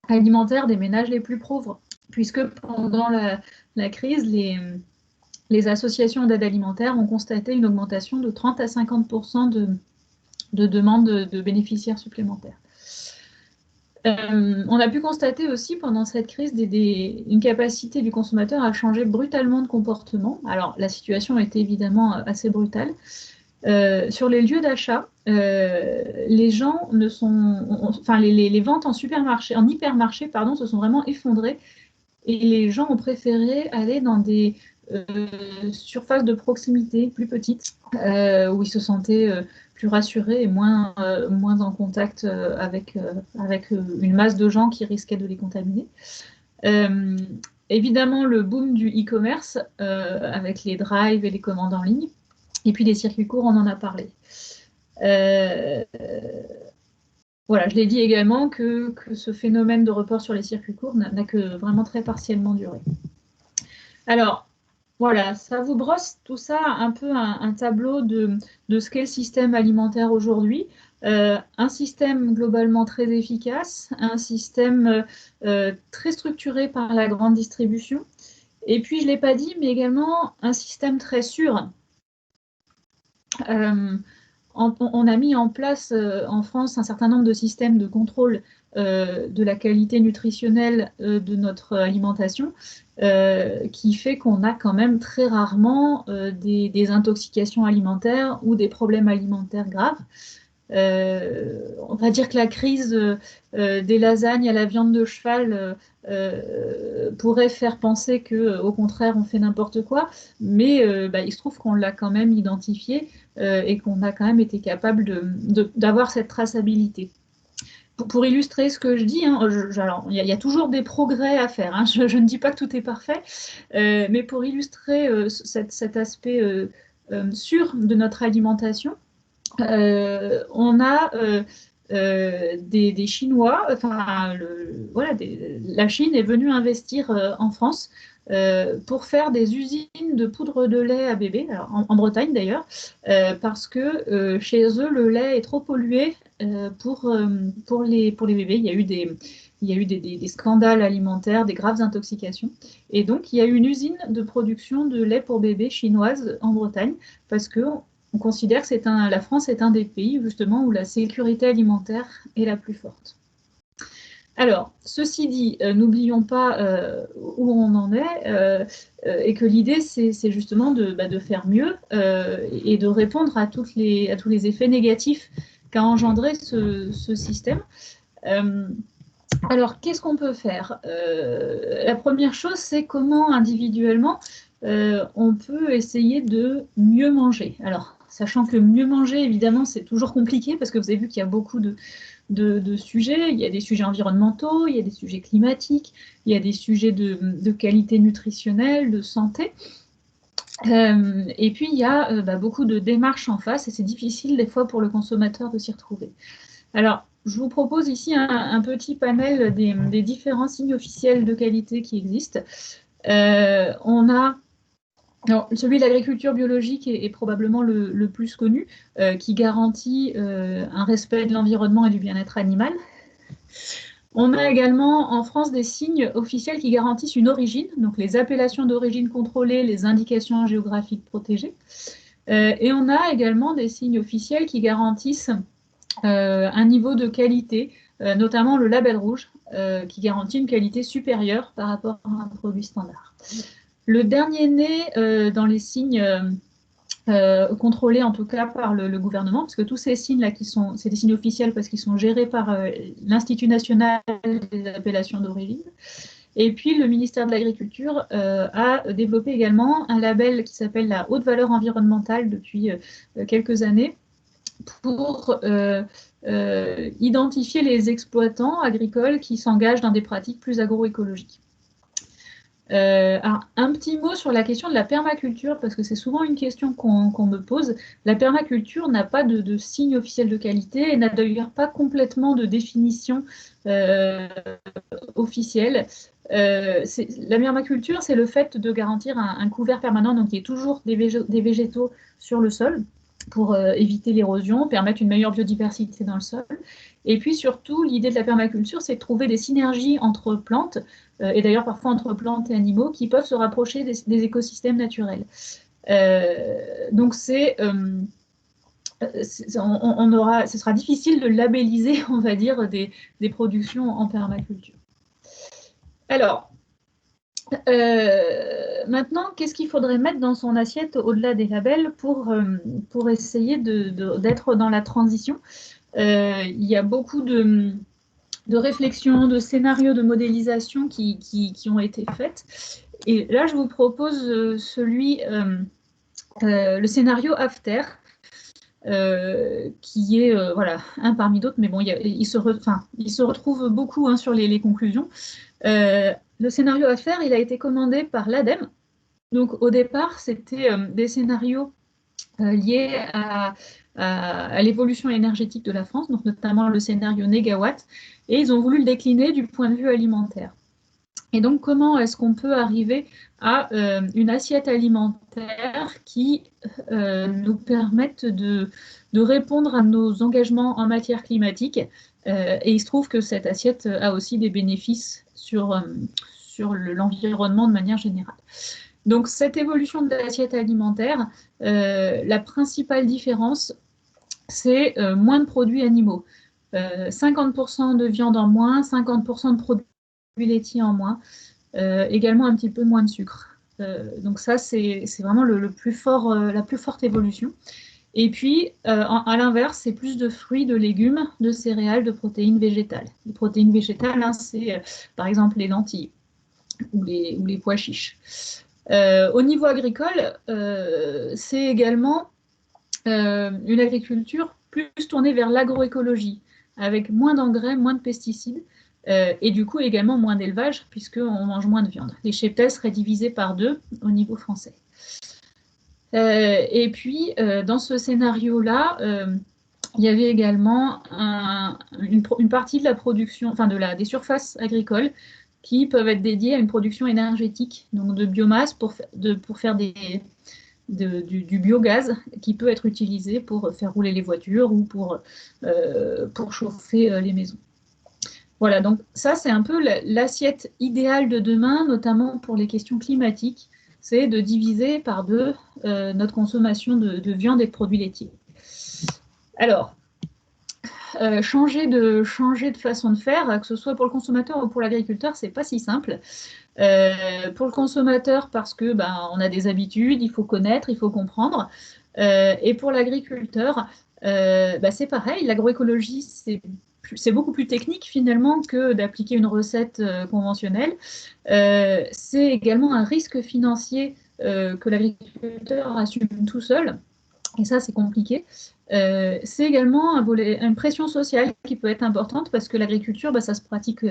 alimentaire des ménages les plus pauvres, puisque pendant la crise, les associations d'aide alimentaire ont constaté une augmentation de 30 à 50% de demandes de bénéficiaires supplémentaires. On a pu constater aussi pendant cette crise une capacité du consommateur à changer brutalement de comportement. Alors la situation était évidemment assez brutale. Sur les lieux d'achat, les gens les ventes en supermarché, en hypermarché, pardon, se sont vraiment effondrées et les gens ont préféré aller dans des surfaces de proximité plus petites où ils se sentaient plus rassurés et moins en contact avec une masse de gens qui risquaient de les contaminer. Évidemment, le boom du e-commerce avec les drives et les commandes en ligne. Et puis les circuits courts, on en a parlé. Voilà, je l'ai dit également que ce phénomène de report sur les circuits courts n'a que vraiment très partiellement duré. Alors, voilà, ça vous brosse tout ça un peu un tableau de ce qu'est le système alimentaire aujourd'hui. Un système globalement très efficace, un système très structuré par la grande distribution. Et puis, je ne l'ai pas dit, mais également un système très sûr. On a mis en place en France un certain nombre de systèmes de contrôle de la qualité nutritionnelle de notre alimentation qui fait qu'on a quand même très rarement des intoxications alimentaires ou des problèmes alimentaires graves. On va dire que la crise des lasagnes à la viande de cheval pourrait faire penser qu'au contraire on fait n'importe quoi, mais il se trouve qu'on l'a quand même identifié et qu'on a quand même été capable d'avoir cette traçabilité. Pour illustrer ce que je dis, alors, il y a toujours des progrès à faire, hein, je ne dis pas que tout est parfait, mais pour illustrer cet aspect sûr de notre alimentation, on a des Chinois, la Chine est venue investir en France pour faire des usines de poudre de lait à bébé, alors en Bretagne d'ailleurs, parce que chez eux le lait est trop pollué pour les bébés. Il y a eu des scandales alimentaires, des graves intoxications, et donc il y a eu une usine de production de lait pour bébé chinoise en Bretagne, parce que on considère que la France est un des pays justement où la sécurité alimentaire est la plus forte. Alors, ceci dit, n'oublions pas où on en est et que l'idée, c'est justement de faire mieux et de répondre à tous les effets négatifs qu'a engendré ce système. Alors, qu'est-ce qu'on peut faire? La première chose, c'est comment individuellement on peut essayer de mieux manger. Alors, sachant que mieux manger, évidemment, c'est toujours compliqué parce que vous avez vu qu'il y a beaucoup de sujets. Il y a des sujets environnementaux, il y a des sujets climatiques, il y a des sujets de qualité nutritionnelle, de santé. Et puis, il y a beaucoup de démarches en face et c'est difficile des fois pour le consommateur de s'y retrouver. Alors, je vous propose ici un petit panel des différents signes officiels de qualité qui existent. On a celui de l'agriculture biologique est probablement le plus connu, qui garantit un respect de l'environnement et du bien-être animal. On a également en France des signes officiels qui garantissent une origine, donc les appellations d'origine contrôlée, les indications géographiques protégées. Et on a également des signes officiels qui garantissent un niveau de qualité, notamment le label rouge, qui garantit une qualité supérieure par rapport à un produit standard. Le dernier né dans les signes contrôlés en tout cas par le gouvernement, parce que tous ces signes-là, c'est des signes officiels parce qu'ils sont gérés par l'Institut national des appellations d'origine. Et puis le ministère de l'Agriculture a développé également un label qui s'appelle la haute valeur environnementale depuis quelques années pour identifier les exploitants agricoles qui s'engagent dans des pratiques plus agroécologiques. Alors, un petit mot sur la question de la permaculture, parce que c'est souvent une question qu'on me pose. La permaculture n'a pas de signe officiel de qualité et n'a d'ailleurs pas complètement de définition officielle. La permaculture, c'est le fait de garantir un couvert permanent, donc il y ait toujours des végétaux sur le sol pour éviter l'érosion, permettre une meilleure biodiversité dans le sol. Et puis surtout, l'idée de la permaculture, c'est de trouver des synergies entre plantes, et d'ailleurs parfois entre plantes et animaux, qui peuvent se rapprocher des écosystèmes naturels. Donc ce sera difficile de labelliser, on va dire, des productions en permaculture. Alors, maintenant, qu'est-ce qu'il faudrait mettre dans son assiette au-delà des labels pour essayer d'être dans la transition? Il y a beaucoup de réflexions, de scénarios, de modélisation qui ont été faites. Et là, je vous propose le scénario After, qui est voilà, un parmi d'autres, mais bon, il se retrouve beaucoup sur les conclusions. Le scénario à faire, il a été commandé par l'ADEME. Donc au départ, c'était des scénarios liés à l'évolution énergétique de la France, donc notamment le scénario négawatt, et ils ont voulu le décliner du point de vue alimentaire. Et donc comment est-ce qu'on peut arriver à une assiette alimentaire qui nous permette de répondre à nos engagements en matière climatique, et il se trouve que cette assiette a aussi des bénéfices sur l'environnement de manière générale. Donc cette évolution de l'assiette alimentaire, la principale différence, c'est moins de produits animaux. 50% de viande en moins, 50% de produits laitiers en moins, également un petit peu moins de sucre. Donc ça, c'est vraiment la plus forte évolution. Et puis, à l'inverse, c'est plus de fruits, de légumes, de céréales, de protéines végétales. Les protéines végétales, c'est par exemple les lentilles ou les pois chiches. Au niveau agricole, c'est également une agriculture plus tournée vers l'agroécologie, avec moins d'engrais, moins de pesticides, et du coup également moins d'élevage, puisqu'on mange moins de viande. Les cheptels seraient divisés par 2 au niveau français. Et puis, dans ce scénario-là, il y avait également une partie de la production, enfin des surfaces agricoles qui peuvent être dédiées à une production énergétique, donc de biomasse pour faire du biogaz qui peut être utilisé pour faire rouler les voitures ou pour chauffer les maisons. Voilà, donc ça c'est un peu l'assiette idéale de demain, notamment pour les questions climatiques, c'est de diviser par 2 notre consommation de viande et de produits laitiers. Alors, changer de façon de faire, que ce soit pour le consommateur ou pour l'agriculteur, c'est pas si simple. Pour le consommateur, parce que on a des habitudes, il faut connaître, il faut comprendre. Et pour l'agriculteur, c'est pareil, l'agroécologie, c'est beaucoup plus technique finalement que d'appliquer une recette conventionnelle. C'est également un risque financier que l'agriculteur assume tout seul. Et ça, c'est compliqué. C'est également une pression sociale qui peut être importante parce que l'agriculture, ça se pratique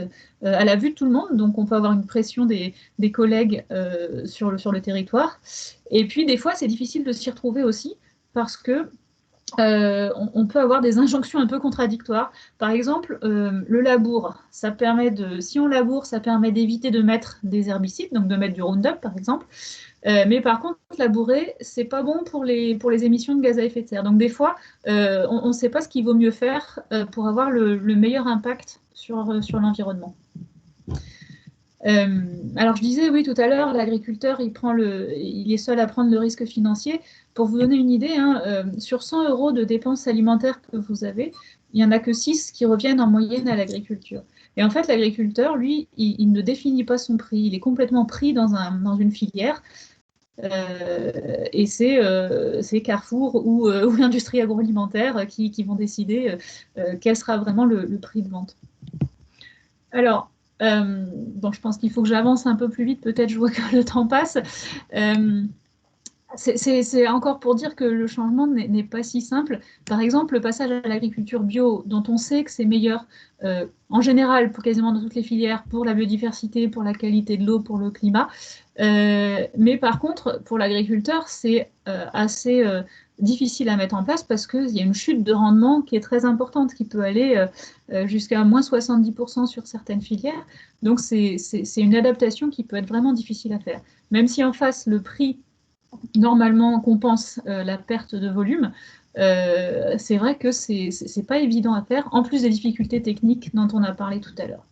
à la vue de tout le monde. Donc, on peut avoir une pression des collègues sur le territoire. Et puis, des fois, c'est difficile de s'y retrouver aussi parce que on peut avoir des injonctions un peu contradictoires. Par exemple, le labour, si on laboure, ça permet d'éviter de mettre des herbicides, donc de mettre du Roundup par exemple. Mais par contre, labourer, c'est pas bon pour les émissions de gaz à effet de serre. Donc des fois, on ne sait pas ce qu'il vaut mieux faire pour avoir le meilleur impact sur l'environnement. Alors je disais, oui, tout à l'heure, l'agriculteur, il est seul à prendre le risque financier. Pour vous donner une idée, sur 100 € de dépenses alimentaires que vous avez, il n'y en a que 6 qui reviennent en moyenne à l'agriculture. Et en fait, l'agriculteur, lui, il ne définit pas son prix. Il est complètement pris dans une filière. Et c'est Carrefour ou l'industrie agroalimentaire qui vont décider quel sera vraiment le prix de vente. Alors, bon, je pense qu'il faut que j'avance un peu plus vite, peut-être je vois que le temps passe. C'est encore pour dire que le changement n'est pas si simple. Par exemple, le passage à l'agriculture bio, dont on sait que c'est meilleur en général pour quasiment dans toutes les filières, pour la biodiversité, pour la qualité de l'eau, pour le climat. Mais par contre, pour l'agriculteur, c'est assez difficile à mettre en place parce qu'il y a une chute de rendement qui est très importante, qui peut aller jusqu'à moins 70% sur certaines filières. Donc c'est une adaptation qui peut être vraiment difficile à faire. Même si en face, le prix normalement compense la perte de volume, c'est vrai que c'est pas évident à faire, en plus des difficultés techniques dont on a parlé tout à l'heure.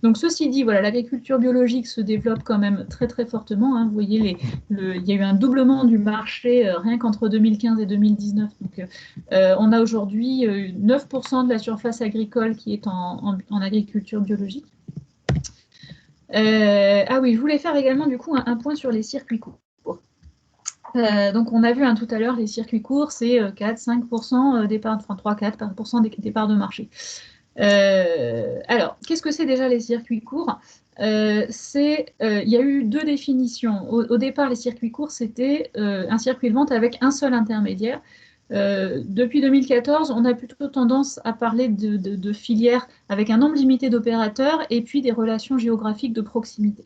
Donc ceci dit, voilà, l'agriculture biologique se développe quand même très très fortement. Hein. Vous voyez, il y a eu un doublement du marché rien qu'entre 2015 et 2019. Donc on a aujourd'hui 9% de la surface agricole qui est en agriculture biologique. Ah oui, je voulais faire également du coup un point sur les circuits courts. Donc on a vu tout à l'heure, les circuits courts, c'est 4-5% des parts, enfin 3-4% des parts de marché. Alors, qu'est-ce que c'est déjà les circuits courts? Il y a eu deux définitions. Au départ, les circuits courts, c'était un circuit de vente avec un seul intermédiaire. Depuis 2014, on a plutôt tendance à parler de filières avec un nombre limité d'opérateurs et puis des relations géographiques de proximité.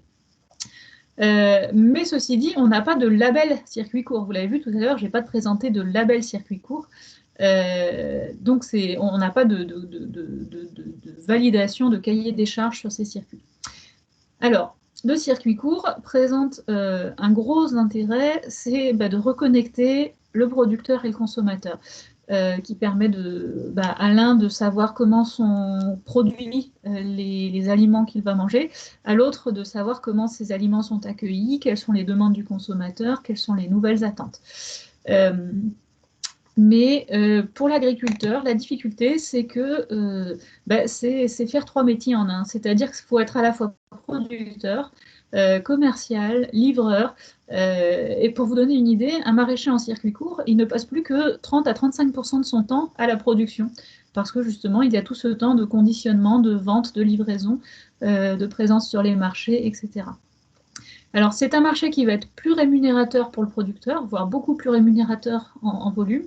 Mais ceci dit, on n'a pas de label circuit court. Vous l'avez vu tout à l'heure, je n'ai pas présenté de label circuit court. Donc, on n'a pas de validation de cahier des charges sur ces circuits. Alors, le circuit court présente un gros intérêt, c'est de reconnecter le producteur et le consommateur. Qui permet à l'un de savoir comment sont produits les aliments qu'il va manger, à l'autre de savoir comment ces aliments sont accueillis, quelles sont les demandes du consommateur, quelles sont les nouvelles attentes. Mais pour l'agriculteur, la difficulté, c'est que c'est faire 3 métiers en un. C'est-à-dire qu'il faut être à la fois producteur, commercial, livreur. Et pour vous donner une idée, un maraîcher en circuit court, il ne passe plus que 30 à 35% de son temps à la production. Parce que justement, il y a tout ce temps de conditionnement, de vente, de livraison, de présence sur les marchés, etc. Alors, c'est un marché qui va être plus rémunérateur pour le producteur, voire beaucoup plus rémunérateur en volume,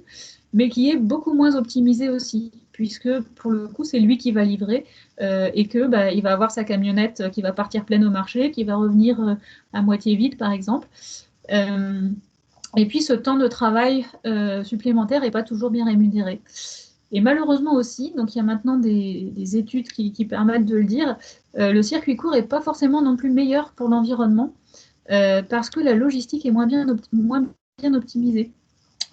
mais qui est beaucoup moins optimisé aussi, puisque pour le coup, c'est lui qui va livrer et que il va avoir sa camionnette qui va partir pleine au marché, qui va revenir à moitié vide, par exemple. Et puis, ce temps de travail supplémentaire n'est pas toujours bien rémunéré. Et malheureusement aussi, donc il y a maintenant des études qui permettent de le dire, le circuit court n'est pas forcément non plus meilleur pour l'environnement, parce que la logistique est moins bien optimisée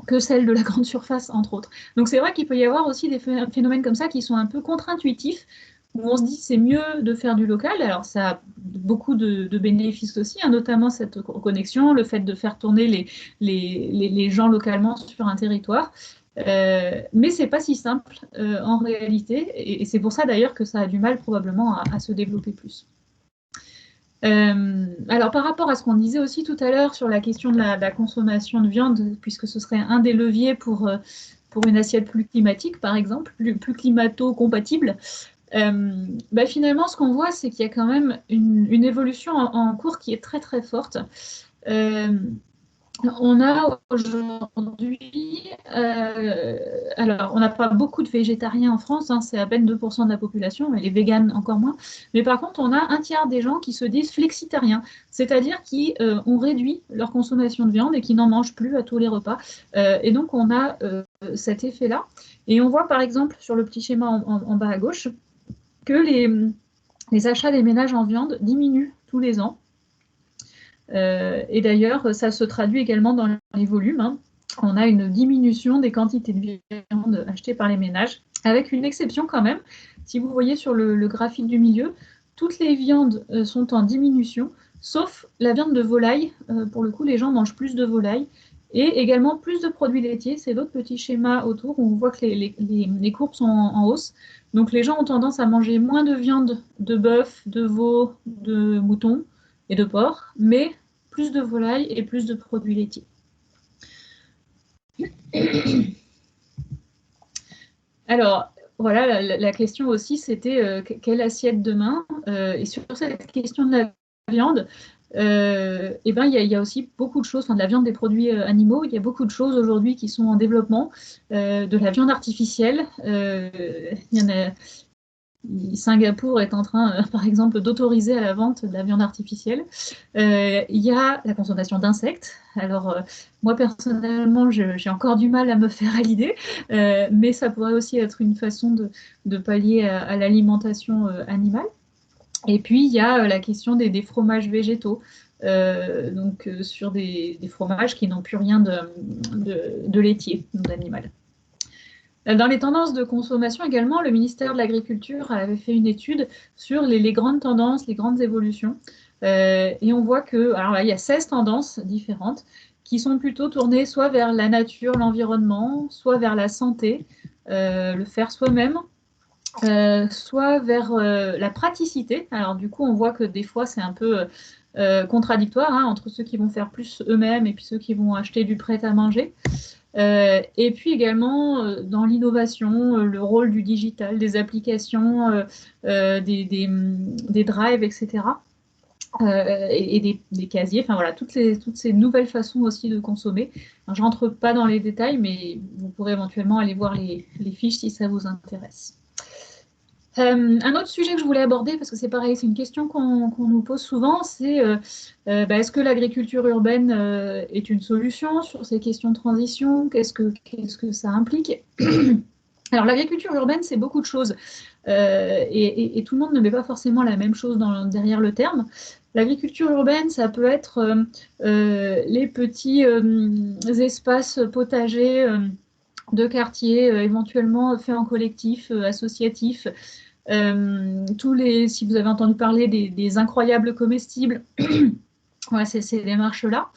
que celle de la grande surface, entre autres. Donc c'est vrai qu'il peut y avoir aussi des phénomènes comme ça qui sont un peu contre-intuitifs, où on se dit c'est mieux de faire du local. Alors ça a beaucoup de bénéfices aussi, notamment cette connexion, le fait de faire tourner les gens localement sur un territoire. Mais c'est pas si simple en réalité, et c'est pour ça d'ailleurs que ça a du mal probablement à se développer plus. Alors par rapport à ce qu'on disait aussi tout à l'heure sur la question de la consommation de viande, puisque ce serait un des leviers pour une assiette plus climatique, par exemple, plus climato-compatible, finalement ce qu'on voit, c'est qu'il y a quand même une évolution en cours qui est très très forte. On a aujourd'hui alors, on n'a pas beaucoup de végétariens en France, hein, c'est à peine 2% de la population, et les véganes encore moins. Mais par contre, on a un tiers des gens qui se disent flexitariens, c'est-à-dire qui ont réduit leur consommation de viande et qui n'en mangent plus à tous les repas. Et donc, on a cet effet-là. Et on voit par exemple sur le petit schéma en bas à gauche que les achats des ménages en viande diminuent tous les ans. Et d'ailleurs, ça se traduit également dans les volumes, hein. On a une diminution des quantités de viande achetées par les ménages, avec une exception quand même. Si vous voyez sur le graphique du milieu, toutes les viandes sont en diminution, sauf la viande de volaille. Pour le coup, les gens mangent plus de volaille et également plus de produits laitiers. C'est d'autres petits schémas autour où on voit que les courbes sont en hausse. Donc les gens ont tendance à manger moins de viande de bœuf, de veau, de mouton et de porc, mais plus de volaille et plus de produits laitiers. Alors, voilà, la question aussi, c'était quelle assiette demain? Et sur cette question de la viande, eh ben, il y a aussi beaucoup de choses, enfin, de la viande des produits animaux, il y a beaucoup de choses aujourd'hui qui sont en développement, de la viande artificielle. Il y en a, Singapour est en train, par exemple, d'autoriser à la vente de la viande artificielle. Il y a la consommation d'insectes. Alors, moi, personnellement, j'ai encore du mal à me faire à l'idée, mais ça pourrait aussi être une façon de pallier à l'alimentation animale. Et puis, il y a la question des fromages végétaux, donc sur des fromages qui n'ont plus rien de laitier, d'animal. Dans les tendances de consommation également, le ministère de l'Agriculture avait fait une étude sur les grandes tendances, les grandes évolutions. Et on voit que, alors là, il y a 16 tendances différentes qui sont plutôt tournées soit vers la nature, l'environnement, soit vers la santé, le faire soi-même, soit vers la praticité. Alors du coup, on voit que des fois, c'est un peu contradictoire, hein, entre ceux qui vont faire plus eux-mêmes et puis ceux qui vont acheter du prêt-à-manger. Et puis également dans l'innovation, le rôle du digital, des applications, des drives, etc. Et des casiers, enfin voilà, toutes ces nouvelles façons aussi de consommer. Alors, je ne rentre pas dans les détails, mais vous pourrez éventuellement aller voir les fiches si ça vous intéresse. Un autre sujet que je voulais aborder, parce que c'est pareil, c'est une question qu'on nous pose souvent, c'est est-ce que l'agriculture urbaine est une solution sur ces questions de transition? Qu'est-ce que ça implique? Alors l'agriculture urbaine, c'est beaucoup de choses, et tout le monde ne met pas forcément la même chose derrière le terme. L'agriculture urbaine, ça peut être les petits espaces potagers de quartier, éventuellement faits en collectif, associatif. Si vous avez entendu parler des incroyables comestibles, ouais, ces démarches-là.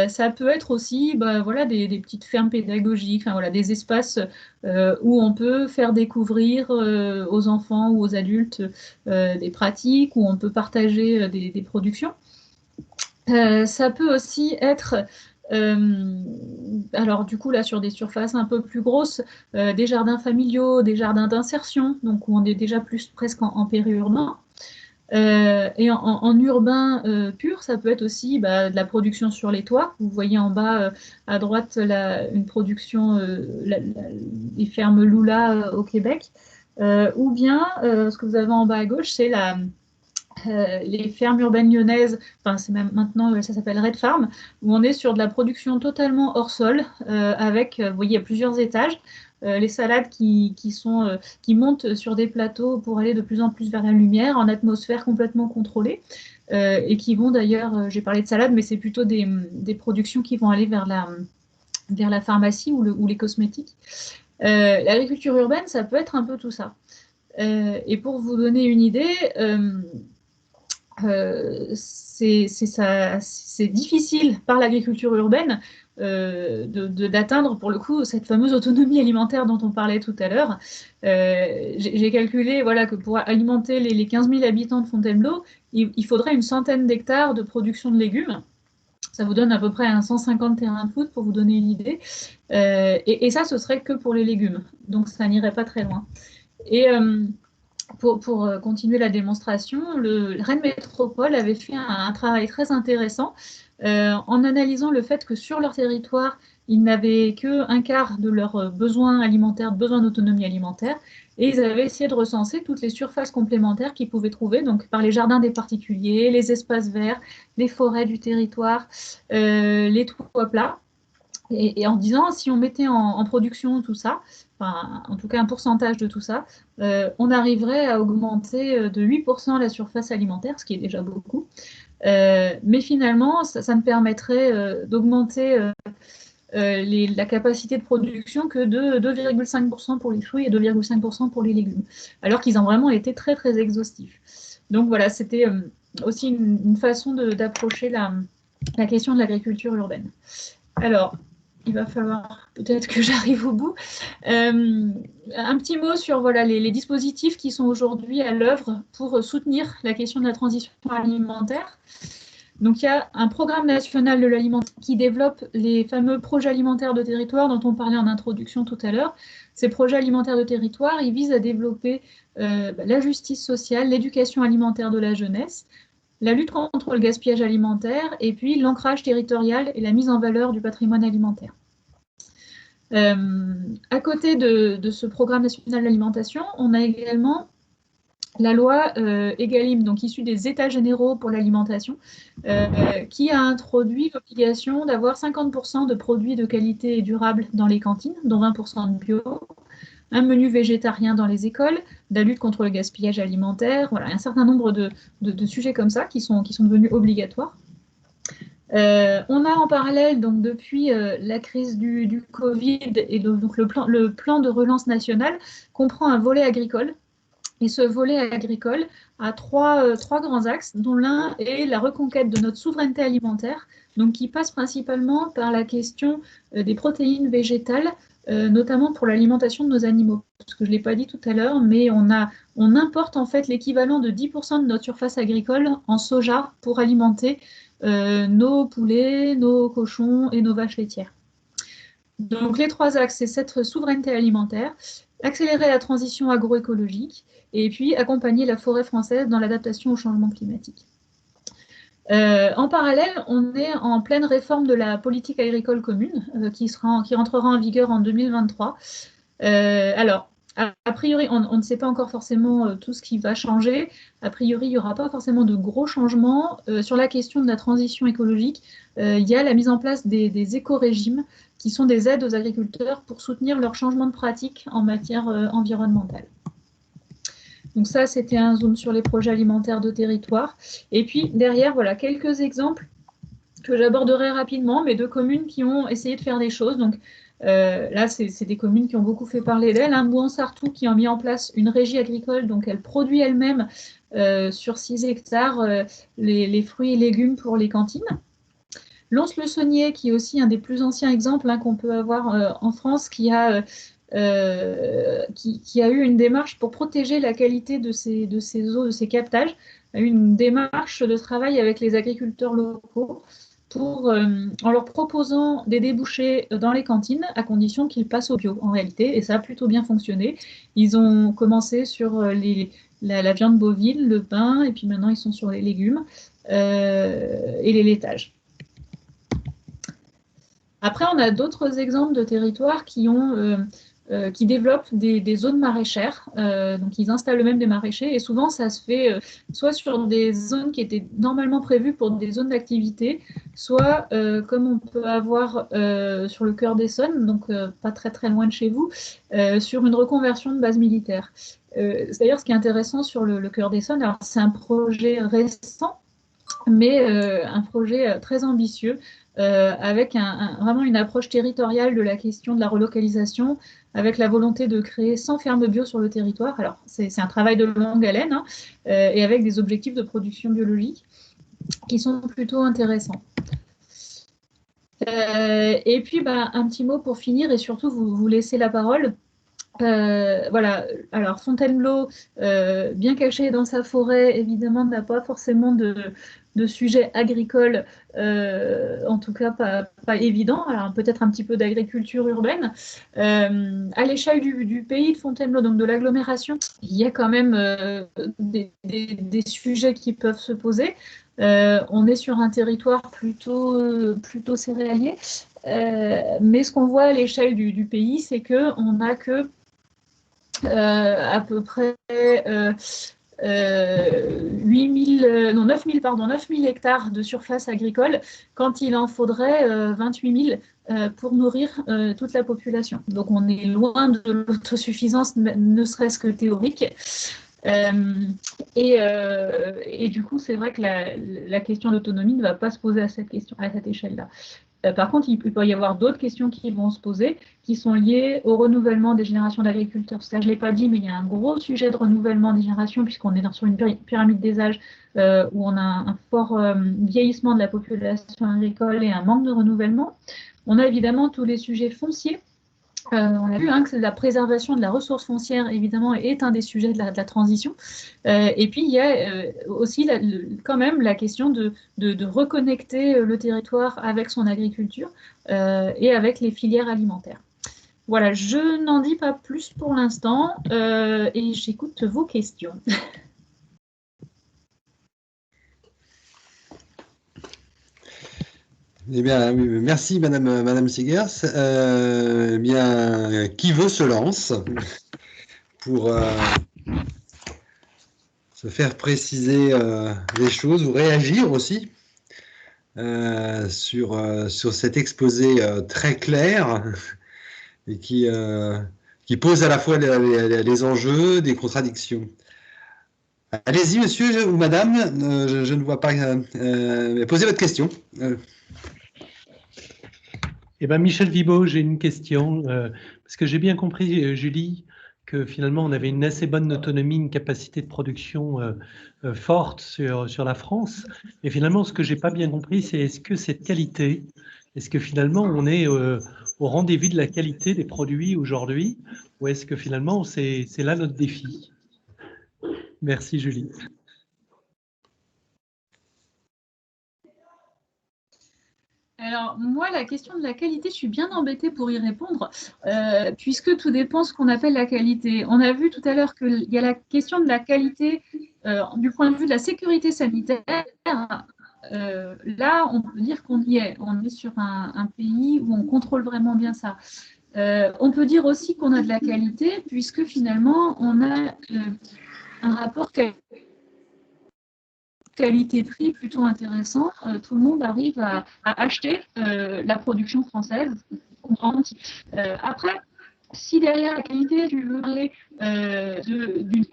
Ça peut être aussi voilà, des petites fermes pédagogiques, enfin, voilà, des espaces où on peut faire découvrir aux enfants ou aux adultes des pratiques, où on peut partager des productions. Ça peut aussi être alors du coup là sur des surfaces un peu plus grosses, des jardins familiaux, des jardins d'insertion, donc où on est déjà plus presque en périurbain. Et en urbain pur, ça peut être aussi de la production sur les toits. Vous voyez en bas à droite une production, les fermes Lula au Québec, ou bien ce que vous avez en bas à gauche, c'est les fermes urbaines lyonnaises, enfin c'est même maintenant ça s'appelle Red Farm, où on est sur de la production totalement hors sol, avec, vous voyez, il y a plusieurs étages, les salades qui montent sur des plateaux pour aller de plus en plus vers la lumière, en atmosphère complètement contrôlée, et qui vont d'ailleurs, j'ai parlé de salades, mais c'est plutôt des productions qui vont aller vers la pharmacie ou les cosmétiques. L'agriculture urbaine, ça peut être un peu tout ça. Et pour vous donner une idée, c'est difficile par l'agriculture urbaine d'atteindre pour le coup cette fameuse autonomie alimentaire dont on parlait tout à l'heure. J'ai calculé voilà, que pour alimenter les 15 000 habitants de Fontainebleau, il faudrait une centaine d'hectares de production de légumes. Ça vous donne à peu près 150 terrains de foot pour vous donner une idée. Et ça, ce serait que pour les légumes. Donc ça n'irait pas très loin. Et pour continuer la démonstration, le Rennes Métropole avait fait un travail très intéressant en analysant le fait que sur leur territoire, ils n'avaient qu'un quart de leurs besoins alimentaires, besoins d'autonomie alimentaire, et ils avaient essayé de recenser toutes les surfaces complémentaires qu'ils pouvaient trouver, donc par les jardins des particuliers, les espaces verts, les forêts du territoire, les toits plats. Et en disant, si on mettait en production tout ça, enfin, en tout cas un pourcentage de tout ça, on arriverait à augmenter de 8% la surface alimentaire, ce qui est déjà beaucoup. Mais finalement, ça ne permettrait d'augmenter la capacité de production que de 2,5% pour les fruits et 2,5% pour les légumes, alors qu'ils ont vraiment été très, très exhaustifs. Donc voilà, c'était aussi une façon d'approcher la question de l'agriculture urbaine. Alors, il va falloir peut-être que j'arrive au bout. Un petit mot sur voilà, les dispositifs qui sont aujourd'hui à l'œuvre pour soutenir la question de la transition alimentaire. Donc, il y a un programme national de l'alimentation qui développe les fameux projets alimentaires de territoire dont on parlait en introduction tout à l'heure. Ces projets alimentaires de territoire, ils visent à développer la justice sociale, l'éducation alimentaire de la jeunesse, la lutte contre le gaspillage alimentaire et puis l'ancrage territorial et la mise en valeur du patrimoine alimentaire. À côté de ce programme national d'alimentation, on a également la loi Egalim, donc issue des États généraux pour l'alimentation, qui a introduit l'obligation d'avoir 50% de produits de qualité et durable dans les cantines, dont 20% de bio, un menu végétarien dans les écoles, de la lutte contre le gaspillage alimentaire, voilà, un certain nombre de sujets comme ça qui sont devenus obligatoires. On a en parallèle, donc depuis la crise du Covid, et donc le plan de relance national comprend un volet agricole. Et ce volet agricole a trois grands axes, dont l'un est la reconquête de notre souveraineté alimentaire, donc qui passe principalement par la question des protéines végétales, notamment pour l'alimentation de nos animaux. Parce que je ne l'ai pas dit tout à l'heure, mais on importe en fait l'équivalent de 10% de notre surface agricole en soja pour alimenter nos poulets, nos cochons et nos vaches laitières. Donc les trois axes, c'est cette souveraineté alimentaire, accélérer la transition agroécologique et puis accompagner la forêt française dans l'adaptation au changement climatique. En parallèle, on est en pleine réforme de la politique agricole commune qui rentrera en vigueur en 2023. Alors, a priori, on ne sait pas encore forcément tout ce qui va changer. A priori, il n'y aura pas forcément de gros changements. Sur la question de la transition écologique, il y a la mise en place des éco-régimes qui sont des aides aux agriculteurs pour soutenir leur changement de pratique en matière environnementale. Donc ça, c'était un zoom sur les projets alimentaires de territoire. Et puis derrière, voilà, quelques exemples que j'aborderai rapidement, mais de communes qui ont essayé de faire des choses. Donc là, c'est des communes qui ont beaucoup fait parler d'elles. Mouans-Sartoux qui ont mis en place une régie agricole, donc elle produit elle-même sur 6 hectares les fruits et légumes pour les cantines. Lons-le-Saunier, qui est aussi un des plus anciens exemples qu'on peut avoir en France, qui a eu une démarche pour protéger la qualité de ces eaux, de ces captages, a eu une démarche de travail avec les agriculteurs locaux en leur proposant des débouchés dans les cantines à condition qu'ils passent au bio en réalité, et ça a plutôt bien fonctionné. Ils ont commencé sur la viande bovine, le pain, et puis maintenant ils sont sur les légumes et les laitages. Après, on a d'autres exemples de territoires qui développent des zones maraîchères. Donc, ils installent eux-mêmes des maraîchers. Et souvent, ça se fait soit sur des zones qui étaient normalement prévues pour des zones d'activité, soit comme on peut avoir sur le cœur d'Essonne, donc pas très très loin de chez vous, sur une reconversion de base militaire. D'ailleurs, ce qui est intéressant sur le cœur d'Essonne, alors c'est un projet récent, mais un projet très ambitieux, avec vraiment une approche territoriale de la question de la relocalisation, avec la volonté de créer 100 fermes bio sur le territoire. Alors, c'est un travail de longue haleine, et avec des objectifs de production biologique qui sont plutôt intéressants. Et puis, un petit mot pour finir, et surtout vous laisser la parole. Voilà, alors Fontainebleau, bien caché dans sa forêt, évidemment, n'a pas forcément de sujet agricole, en tout cas pas évident. Alors peut-être un petit peu d'agriculture urbaine. À l'échelle du pays de Fontainebleau, donc de l'agglomération, il y a quand même des sujets qui peuvent se poser. On est sur un territoire plutôt céréalier. Mais ce qu'on voit à l'échelle du pays, c'est qu'on n'a que à peu près 9 000 hectares de surface agricole, quand il en faudrait 28 000 pour nourrir toute la population. Donc on est loin de l'autosuffisance, ne serait-ce que théorique. Et du coup, c'est vrai que la question d'autonomie ne va pas se poser à cette échelle-là. Par contre, il peut y avoir d'autres questions qui vont se poser, qui sont liées au renouvellement des générations d'agriculteurs. Ça, je ne l'ai pas dit, mais il y a un gros sujet de renouvellement des générations, puisqu'on est sur une pyramide des âges où on a un fort vieillissement de la population agricole et un manque de renouvellement. On a évidemment tous les sujets fonciers. On a vu que la préservation de la ressource foncière, évidemment, est un des sujets de la transition. Et puis, il y a aussi quand même la question de reconnecter le territoire avec son agriculture et avec les filières alimentaires. Voilà, je n'en dis pas plus pour l'instant et j'écoute vos questions.
Eh bien, merci Madame Segers. Eh bien, qui veut se lance pour se faire préciser les choses ou réagir aussi sur cet exposé très clair et qui pose à la fois les enjeux, des contradictions. Allez-y, monsieur ou madame, je ne vois pas. Posez votre question.
Eh bien, Michel Vibo, j'ai une question, parce que j'ai bien compris, Julie, que finalement, on avait une assez bonne autonomie, une capacité de production forte sur la France. Et finalement, ce que je n'ai pas bien compris, c'est est-ce que cette qualité, est-ce que finalement, on est au rendez-vous de la qualité des produits aujourd'hui, ou est-ce que finalement, c'est là notre défi? Merci, Julie.
Alors, moi, la question de la qualité, je suis bien embêtée pour y répondre, puisque tout dépend de ce qu'on appelle la qualité. On a vu tout à l'heure qu'il y a la question de la qualité du point de vue de la sécurité sanitaire. Là, on peut dire qu'on y est. On est sur un pays où on contrôle vraiment bien ça. On peut dire aussi qu'on a de la qualité, puisque finalement, on a un rapport qualité-prix plutôt intéressant. Tout le monde arrive à acheter la production française. Après, si derrière la qualité, tu veux parler d'une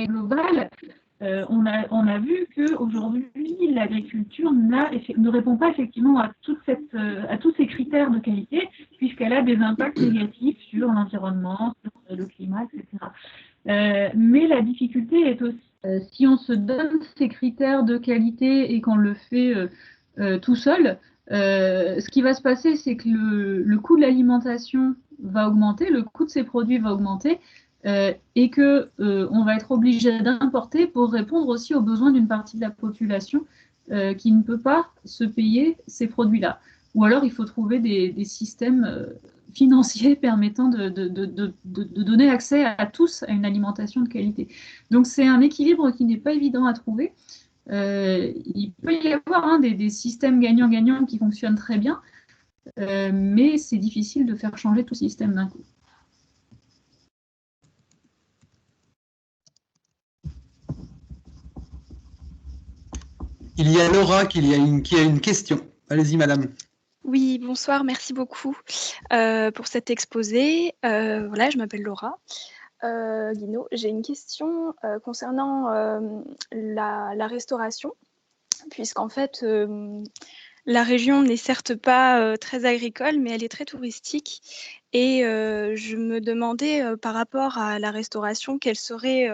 globale, on a vu qu'aujourd'hui, l'agriculture ne répond pas effectivement à tous ces critères de qualité, puisqu'elle a des impacts négatifs sur l'environnement, sur le climat, etc. Mais la difficulté est aussi, si on se donne ces critères de qualité et qu'on le fait tout seul, ce qui va se passer, c'est que le coût de l'alimentation va augmenter, le coût de ces produits va augmenter, et qu'on va être obligé d'importer pour répondre aussi aux besoins d'une partie de la population qui ne peut pas se payer ces produits-là. Ou alors, il faut trouver des systèmes financiers permettant de donner accès à tous à une alimentation de qualité. Donc, c'est un équilibre qui n'est pas évident à trouver. Il peut y avoir des systèmes gagnants-gagnants qui fonctionnent très bien, mais c'est difficile de faire changer tout système d'un coup.
Il y a Laura qui a une question. Allez-y, madame.
Oui, bonsoir, merci beaucoup pour cet exposé. Voilà, je m'appelle Laura Guinaud. J'ai une question concernant la restauration, puisqu'en fait, la région n'est certes pas très agricole, mais elle est très touristique. Et je me demandais, par rapport à la restauration, quelles seraient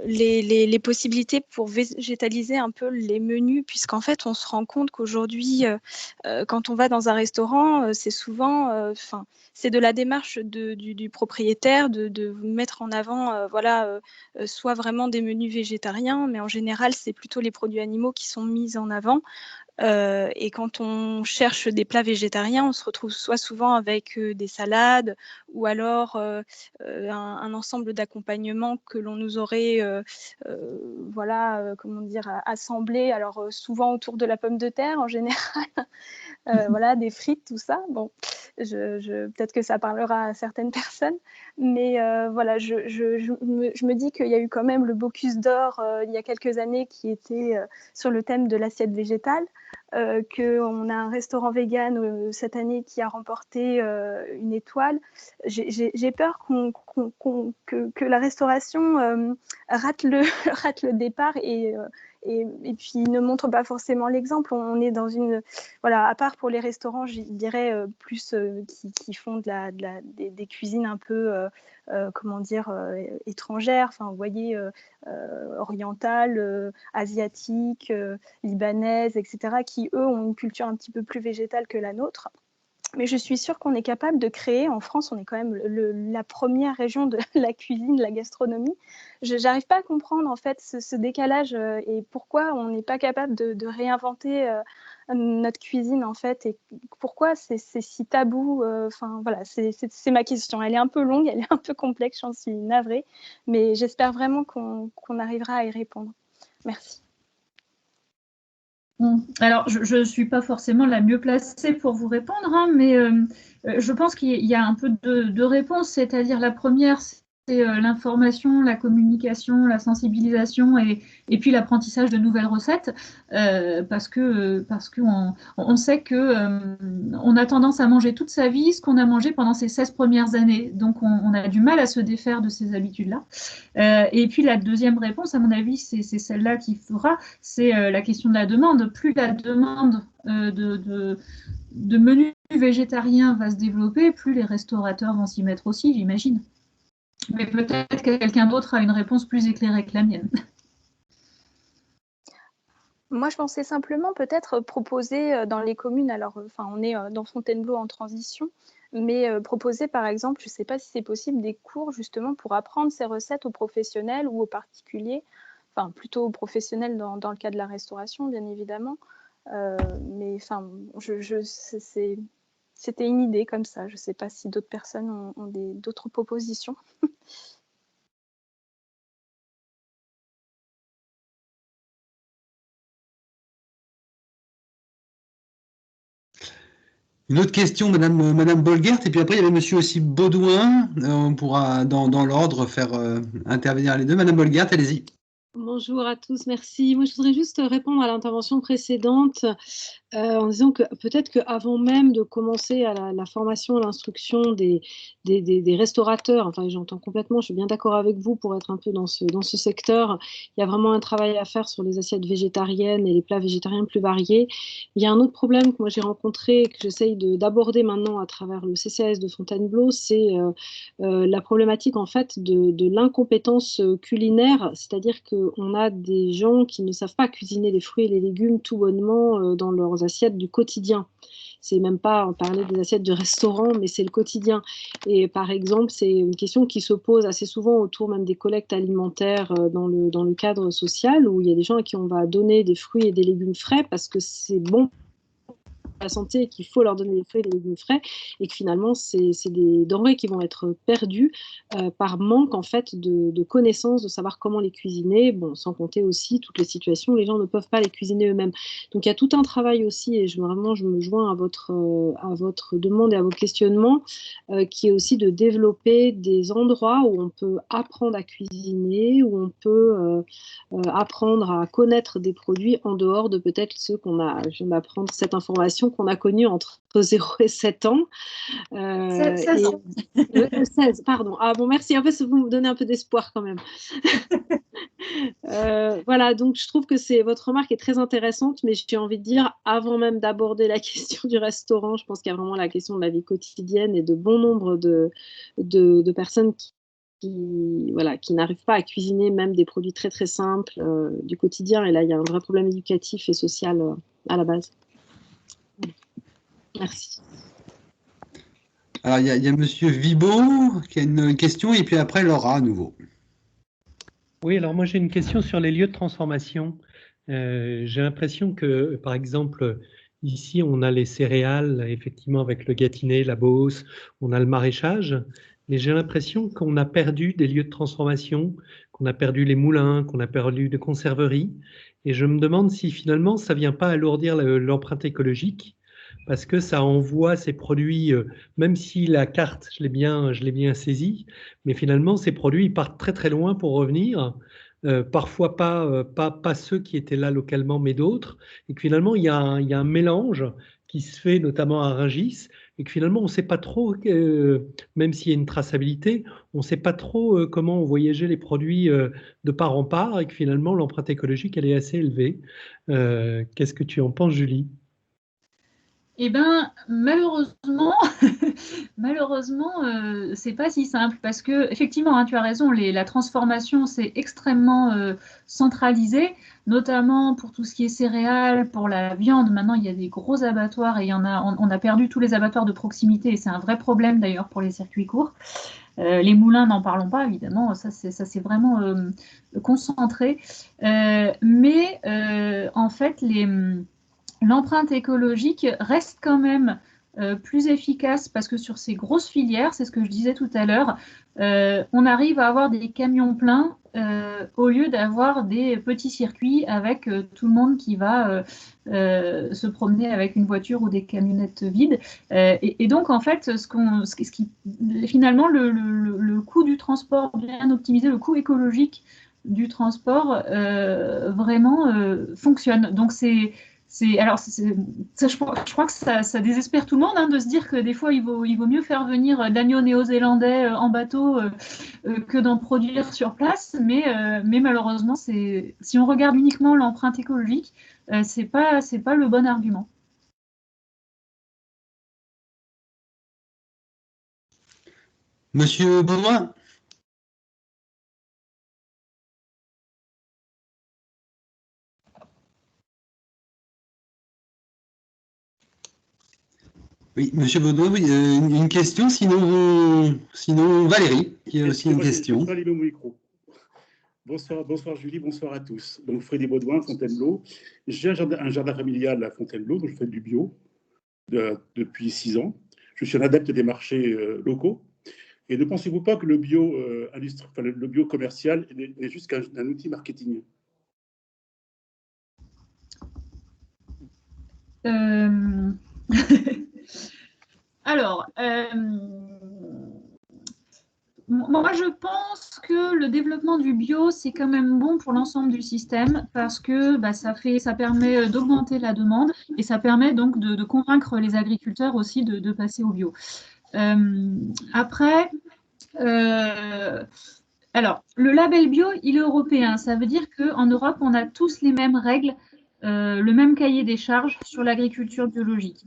les possibilités pour végétaliser un peu les menus, puisqu'en fait, on se rend compte qu'aujourd'hui, quand on va dans un restaurant, c'est souvent, c'est de la démarche du propriétaire de mettre en avant, soit vraiment des menus végétariens, mais en général, c'est plutôt les produits animaux qui sont mis en avant. Et quand on cherche des plats végétariens, on se retrouve soit souvent avec des salades ou alors un ensemble d'accompagnements que l'on nous aurait voilà, comment dire, assemblés, alors souvent autour de la pomme de terre en général. Voilà, des frites, tout ça. Bon, peut-être que ça parlera à certaines personnes, mais voilà, je me dis qu'il y a eu quand même le Bocuse d'Or il y a quelques années qui était sur le thème de l'assiette végétale, qu'on a un restaurant vegan cette année qui a remporté une étoile. J'ai peur que la restauration rate le départ et puis ne montre pas forcément l'exemple. On est dans une... Voilà, à part pour les restaurants, je dirais plus qui font des cuisines un peu, comment dire, étrangères, enfin, vous voyez, orientales, asiatiques, libanaises, etc., qui, eux, ont une culture un petit peu plus végétale que la nôtre. Mais je suis sûre qu'on est capable de créer, en France, on est quand même la première région de la cuisine, de la gastronomie. Je n'arrive pas à comprendre en fait ce décalage et pourquoi on n'est pas capable de réinventer notre cuisine en fait et pourquoi c'est si tabou. Enfin voilà, c'est ma question. Elle est un peu longue, elle est un peu complexe, j'en suis navrée, mais j'espère vraiment qu'on arrivera à y répondre. Merci.
Alors, je ne suis pas forcément la mieux placée pour vous répondre, hein, mais je pense qu'il y a un peu de réponses, c'est-à-dire la première, c'est l'information, la communication, la sensibilisation et puis l'apprentissage de nouvelles recettes, parce qu'on sait qu'on a tendance à manger toute sa vie ce qu'on a mangé pendant ces 16 premières années, donc on a du mal à se défaire de ces habitudes-là. Et puis la deuxième réponse, à mon avis, c'est celle-là qui fera, c'est la question de la demande. Plus la demande de menus végétariens va se développer, plus les restaurateurs vont s'y mettre aussi, j'imagine. Mais peut-être que quelqu'un d'autre a une réponse plus éclairée que la mienne.
Moi, je pensais simplement peut-être proposer dans les communes, alors on est dans Fontainebleau en transition, mais proposer par exemple, je ne sais pas si c'est possible, des cours justement pour apprendre ces recettes aux professionnels ou aux particuliers, enfin plutôt aux professionnels dans le cas de la restauration, bien évidemment. Mais enfin, c'était une idée comme ça. Je ne sais pas si d'autres personnes ont d'autres propositions.
Une autre question, Madame Bolgert, et puis après, il y avait Monsieur aussi Baudouin. On pourra, dans l'ordre, faire intervenir les deux. Madame Bolgert, allez-y.
Bonjour à tous, merci. Moi, je voudrais juste répondre à l'intervention précédente en disant que peut-être qu'avant même de commencer à la formation, à l'instruction des restaurateurs, enfin j'entends complètement, je suis bien d'accord avec vous pour être un peu dans ce secteur, il y a vraiment un travail à faire sur les assiettes végétariennes et les plats végétariens plus variés. Il y a un autre problème que moi j'ai rencontré et que j'essaye d'aborder maintenant à travers le CCAS de Fontainebleau, c'est la problématique en fait de l'incompétence culinaire, c'est-à-dire qu'on a des gens qui ne savent pas cuisiner les fruits et les légumes tout bonnement dans leurs assiettes du quotidien. C'est même pas en parler des assiettes de restaurant, mais c'est le quotidien. Et par exemple, c'est une question qui se pose assez souvent autour même des collectes alimentaires dans le cadre social, où il y a des gens à qui on va donner des fruits et des légumes frais parce que c'est bon la santé et qu'il faut leur donner des fruits et des légumes frais et que finalement c'est des denrées qui vont être perdues par manque en fait de connaissances, de savoir comment les cuisiner, bon, sans compter aussi toutes les situations où les gens ne peuvent pas les cuisiner eux-mêmes. Donc il y a tout un travail aussi et je me joins à votre demande et à vos questionnements qui est aussi de développer des endroits où on peut apprendre à cuisiner, où on peut apprendre à connaître des produits en dehors de peut-être ceux je viens d'apprendre cette information qu'on a connue entre 0 et 7 ans.
16 ans.
16, pardon. Ah bon, merci. En fait, vous me donnez un peu d'espoir quand même. Voilà, donc je trouve que votre remarque est très intéressante, mais j'ai envie de dire, avant même d'aborder la question du restaurant, je pense qu'il y a vraiment la question de la vie quotidienne et de bon nombre de personnes qui n'arrivent pas à cuisiner même des produits très très simples du quotidien. Et là, il y a un vrai problème éducatif et social à la base. Merci.
Alors, il y a Monsieur Vibo qui a une question, et puis après, Laura à nouveau.
Oui, alors moi j'ai une question sur les lieux de transformation. J'ai l'impression que, par exemple, ici, on a les céréales, effectivement, avec le Gâtinais, la Beauce, on a le maraîchage, mais j'ai l'impression qu'on a perdu des lieux de transformation, qu'on a perdu les moulins, qu'on a perdu des conserveries, et je me demande si finalement ça ne vient pas alourdir l'empreinte écologique, parce que ça envoie ces produits, même si la carte, je l'ai bien saisie, mais finalement, ces produits ils partent très très loin pour revenir. Parfois pas ceux qui étaient là localement, mais d'autres, et que finalement il y a un mélange qui se fait notamment à Rungis, et que finalement on ne sait pas trop, même s'il y a une traçabilité, on ne sait pas trop comment ont voyagé les produits de part en part, et que finalement l'empreinte écologique elle est assez élevée. Qu'est-ce que tu en penses, Julie?
Eh bien, malheureusement, malheureusement, c'est pas si simple parce que, effectivement, hein, tu as raison, la transformation, c'est extrêmement centralisé, notamment pour tout ce qui est céréales, pour la viande. Maintenant, il y a des gros abattoirs et on a perdu tous les abattoirs de proximité et c'est un vrai problème d'ailleurs pour les circuits courts. Les moulins, n'en parlons pas, évidemment, ça c'est vraiment concentré. Mais en fait, l'empreinte écologique reste quand même plus efficace parce que sur ces grosses filières, c'est ce que je disais tout à l'heure, on arrive à avoir des camions pleins au lieu d'avoir des petits circuits avec tout le monde qui va se promener avec une voiture ou des camionnettes vides. Et donc, en fait, finalement, le coût du transport bien optimisé, le coût écologique du transport vraiment fonctionne. Donc, je crois que ça désespère tout le monde hein, de se dire que des fois, il vaut mieux faire venir l'agneau néo-zélandais en bateau que d'en produire sur place. Mais malheureusement, si on regarde uniquement l'empreinte écologique, c'est pas le bon argument.
Monsieur Baudouin? Oui, Monsieur Baudouin, oui, une question, sinon Valérie, qui a aussi une question.
Je vais pas allumer mon micro. Bonsoir Julie, bonsoir à tous. Donc Frédéric Baudouin, Fontainebleau. J'ai un jardin familial à Fontainebleau, donc je fais du bio depuis 6 ans. Je suis un adepte des marchés locaux. Et ne pensez-vous pas que le bio commercial n'est juste qu'un outil marketing?
Alors, moi, je pense que le développement du bio, c'est quand même bon pour l'ensemble du système parce que ça permet d'augmenter la demande et ça permet donc de convaincre les agriculteurs aussi de passer au bio. Après, alors, le label bio, il est européen. Ça veut dire qu'en Europe, on a tous les mêmes règles, le même cahier des charges sur l'agriculture biologique.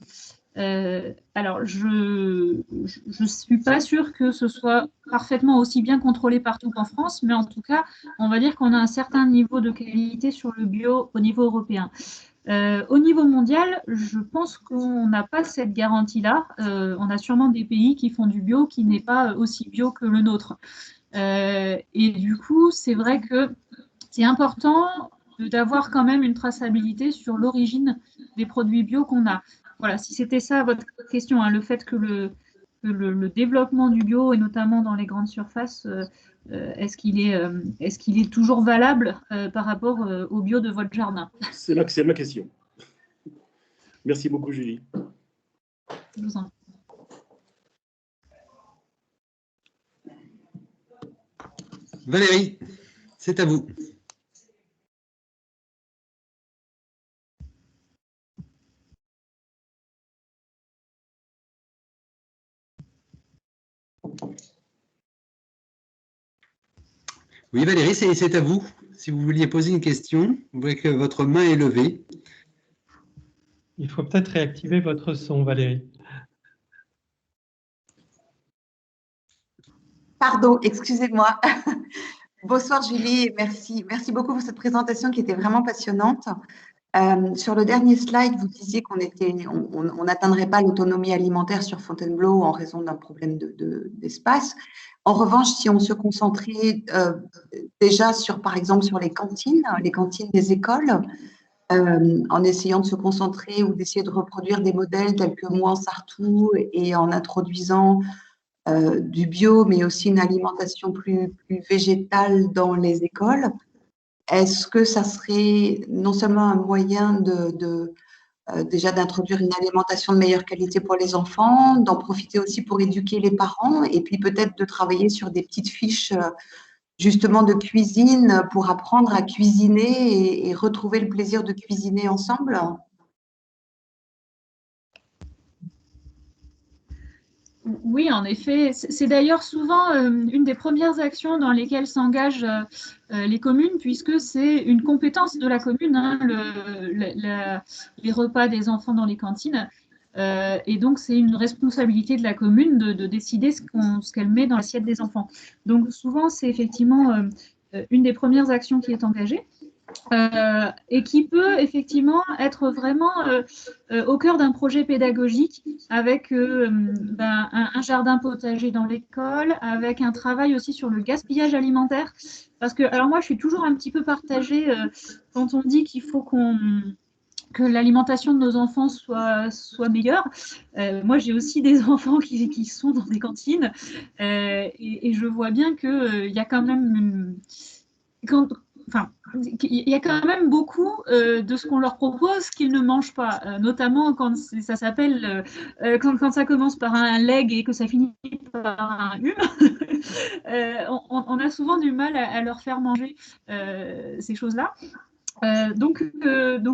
Alors, je ne suis pas sûre que ce soit parfaitement aussi bien contrôlé partout qu'en France, mais en tout cas, on va dire qu'on a un certain niveau de qualité sur le bio au niveau européen. Au niveau mondial, je pense qu'on n'a pas cette garantie-là. On a sûrement des pays qui font du bio qui n'est pas aussi bio que le nôtre. Et du coup, c'est vrai que c'est important d'avoir quand même une traçabilité sur l'origine des produits bio qu'on a. Voilà, si c'était ça votre question, hein, le fait que le développement du bio, et notamment dans les grandes surfaces, est-ce qu'il est toujours valable par rapport au bio de votre jardin?
C'est ma question. Merci beaucoup, Julie.
Je vous en prie.
Valérie, c'est à vous. Oui, Valérie, c'est à vous. Si vous vouliez poser une question, vous voyez que votre main est levée.
Il faut peut-être réactiver votre son, Valérie.
Pardon, excusez-moi. Bonsoir Julie, merci beaucoup pour cette présentation qui était vraiment passionnante. Sur le dernier slide, vous disiez qu'on n'atteindrait pas l'autonomie alimentaire sur Fontainebleau en raison d'un problème d'espace. En revanche, si on se concentrait déjà par exemple, sur les cantines des écoles, en essayant de se concentrer ou d'essayer de reproduire des modèles tels que Mouansartou et en introduisant du bio, mais aussi une alimentation plus végétale dans les écoles, est-ce que ça serait non seulement un moyen déjà d'introduire une alimentation de meilleure qualité pour les enfants, d'en profiter aussi pour éduquer les parents et puis peut-être de travailler sur des petites fiches justement de cuisine pour apprendre à cuisiner et retrouver le plaisir de cuisiner ensemble?
Oui, en effet. C'est d'ailleurs souvent une des premières actions dans lesquelles s'engagent les communes, puisque c'est une compétence de la commune, hein, les repas des enfants dans les cantines. Et donc, c'est une responsabilité de la commune de décider ce qu'elle met dans l'assiette des enfants. Donc, souvent, c'est effectivement une des premières actions qui est engagée. Et qui peut effectivement être vraiment au cœur d'un projet pédagogique avec un jardin potager dans l'école, avec un travail aussi sur le gaspillage alimentaire. Parce que, alors moi, je suis toujours un petit peu partagée quand on dit qu'il faut que l'alimentation de nos enfants soit meilleure. Moi, j'ai aussi des enfants qui sont dans des cantines et je vois bien qu'il y a quand même il y a quand même beaucoup de ce qu'on leur propose qu'ils ne mangent pas, notamment quand ça s'appelle, quand ça commence par un leg et que ça finit par un on a souvent du mal à leur faire manger ces choses-là. Donc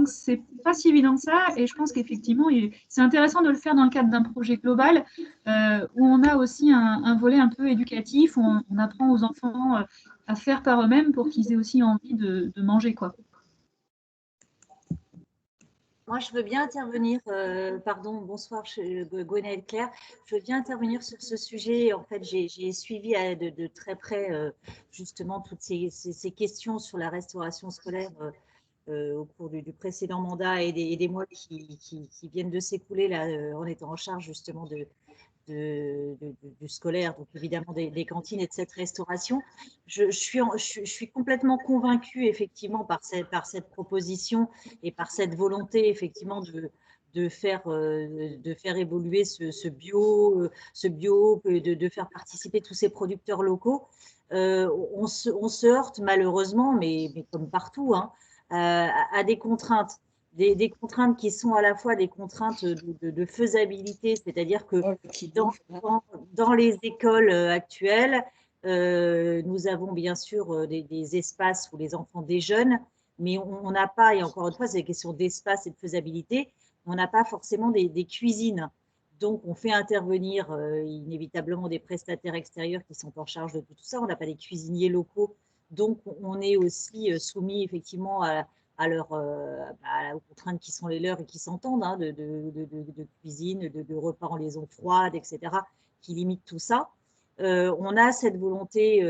c'est pas si évident que ça, et je pense qu'effectivement, c'est intéressant de le faire dans le cadre d'un projet global où on a aussi un volet un peu éducatif, où on apprend aux enfants à faire par eux-mêmes pour qu'ils aient aussi envie de manger, quoi.
Moi, je veux bien intervenir, pardon, bonsoir, Gwenaëlle Claire. Je veux bien intervenir sur ce sujet. En fait, j'ai suivi de très près justement toutes ces questions sur la restauration scolaire au cours du précédent mandat et des mois qui viennent de s'écouler là, en étant en charge justement du scolaire, donc évidemment des cantines et de cette restauration. Je suis complètement convaincue effectivement par cette proposition et par cette volonté effectivement de faire évoluer ce bio, de faire participer tous ces producteurs locaux. On se heurte malheureusement, mais comme partout, hein, à des contraintes. Des contraintes qui sont à la fois des contraintes de faisabilité, c'est-à-dire que dans les écoles actuelles, nous avons bien sûr des espaces où les enfants déjeunent, mais on n'a pas, et encore une fois, c'est des questions d'espace et de faisabilité, on n'a pas forcément des cuisines. Donc, on fait intervenir inévitablement des prestataires extérieurs qui sont en charge de tout ça. On n'a pas des cuisiniers locaux. Donc, on est aussi soumis effectivement aux contraintes qui sont les leurs et qui s'entendent, hein, de cuisine, de repas en liaison froide, etc., qui limitent tout ça. On a cette volonté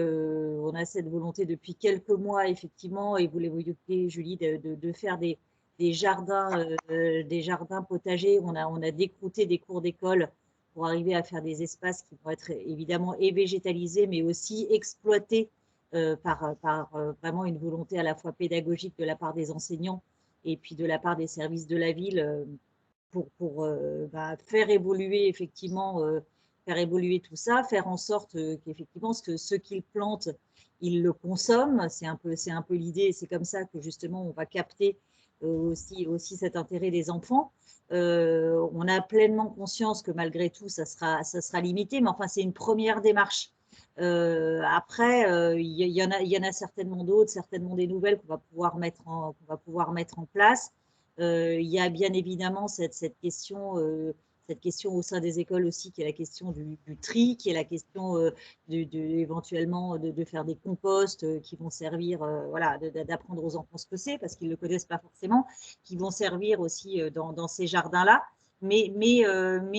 depuis quelques mois, effectivement, et vous l'évoquiez, Julie, de faire des jardins potagers. On a décrouté des cours d'école pour arriver à faire des espaces qui vont être évidemment et végétalisés, mais aussi exploités par vraiment une volonté à la fois pédagogique de la part des enseignants et puis de la part des services de la ville pour faire évoluer effectivement tout ça, faire en sorte qu'effectivement ceux qu'ils plantent, ils le consomment. C'est un peu l'idée, c'est comme ça que justement on va capter aussi cet intérêt des enfants. On a pleinement conscience que malgré tout, ça sera limité, mais enfin, c'est une première démarche. Après, il y en a certainement d'autres, certainement des nouvelles qu'on va pouvoir mettre en place. Il y a bien évidemment cette question au sein des écoles aussi, qui est la question du tri, qui est la question éventuellement de faire des composts qui vont servir, voilà, d'apprendre aux enfants ce que c'est, parce qu'ils ne le connaissent pas forcément, qui vont servir aussi dans ces jardins-là. Mais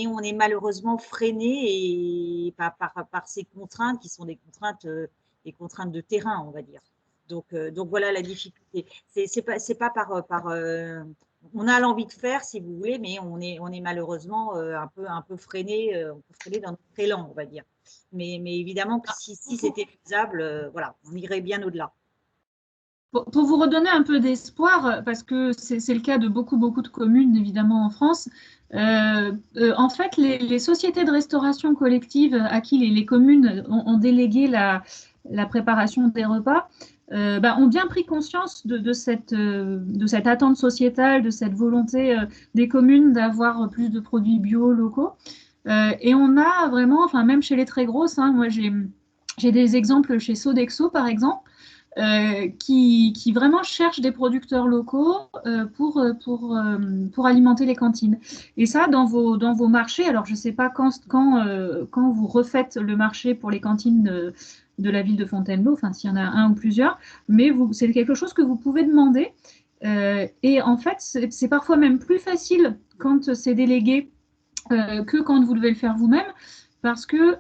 on est malheureusement freiné par ces contraintes qui sont des contraintes de terrain, on va dire. Donc voilà la difficulté. C'est pas on a l'envie de faire, si vous voulez, mais on est malheureusement un peu freiné dans notre élan, on va dire. Mais évidemment que si c'était faisable, voilà, on irait bien au-delà.
Pour vous redonner un peu d'espoir, parce que c'est le cas de beaucoup de communes, évidemment, en France, en fait, les sociétés de restauration collective à qui les communes ont délégué la préparation des repas, ont bien pris conscience de cette attente sociétale, de cette volonté des communes d'avoir plus de produits bio locaux. Et on a vraiment, enfin même chez les très grosses, hein, moi j'ai des exemples chez Sodexo par exemple, qui vraiment cherchent des producteurs locaux pour alimenter les cantines. Et ça, dans vos marchés, alors je ne sais pas quand vous refaites le marché pour les cantines de la ville de Fontainebleau, enfin s'il y en a un ou plusieurs, mais c'est quelque chose que vous pouvez demander. Et en fait, c'est parfois même plus facile quand c'est délégué que quand vous devez le faire vous-même, parce que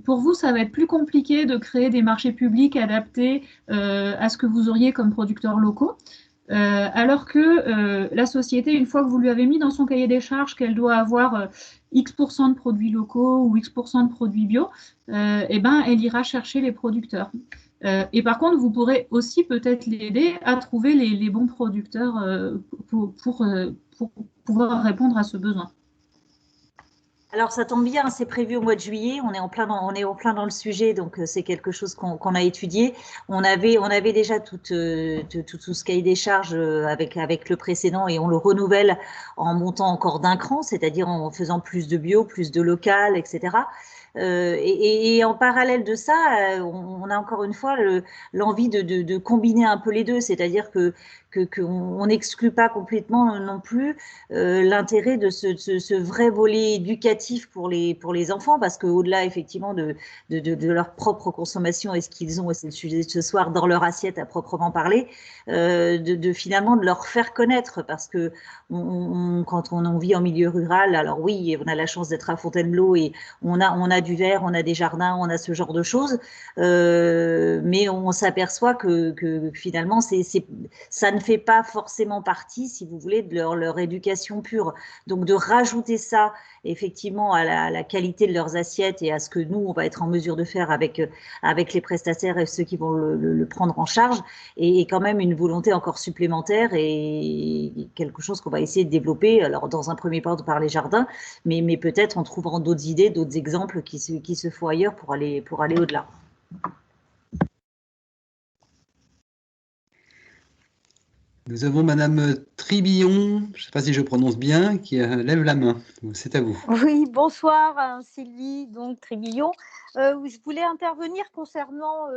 pour vous, ça va être plus compliqué de créer des marchés publics adaptés à ce que vous auriez comme producteurs locaux. Alors que la société, une fois que vous lui avez mis dans son cahier des charges qu'elle doit avoir X% de produits locaux ou X% de produits bio, elle ira chercher les producteurs. Et par contre, vous pourrez aussi peut-être l'aider à trouver les bons producteurs pour pouvoir répondre à ce besoin.
Alors ça tombe bien, c'est prévu au mois de juillet, on est en plein dans le sujet, donc c'est quelque chose qu'on a étudié. On avait déjà tout ce cahier des charges avec le précédent et on le renouvelle en montant encore d'un cran, c'est-à-dire en faisant plus de bio, plus de local, etc. Et en parallèle de ça, on a encore une fois l'envie de combiner un peu les deux, c'est-à-dire qu'on n'exclut pas complètement non plus l'intérêt de ce vrai volet éducatif pour les enfants, parce qu'au-delà effectivement de leur propre consommation et ce qu'ils ont, et c'est le sujet de ce soir, dans leur assiette à proprement parler, finalement de leur faire connaître, parce que quand on vit en milieu rural, alors oui, on a la chance d'être à Fontainebleau et on a du vert, on a des jardins, on a ce genre de choses, mais on s'aperçoit que finalement ça ne fait pas forcément partie, si vous voulez, de leur éducation pure. Donc de rajouter ça effectivement à la qualité de leurs assiettes et à ce que nous on va être en mesure de faire avec les prestataires et ceux qui vont le prendre en charge, et quand même une volonté encore supplémentaire et quelque chose qu'on va essayer de développer. Alors dans un premier temps par les jardins, mais peut-être en trouvant d'autres idées, d'autres exemples qui se font ailleurs pour aller au-delà.
Nous avons Madame Tribillon, je ne sais pas si je prononce bien, qui lève la main. C'est à vous.
Oui, bonsoir Sylvie, donc Tribillon. Je voulais intervenir concernant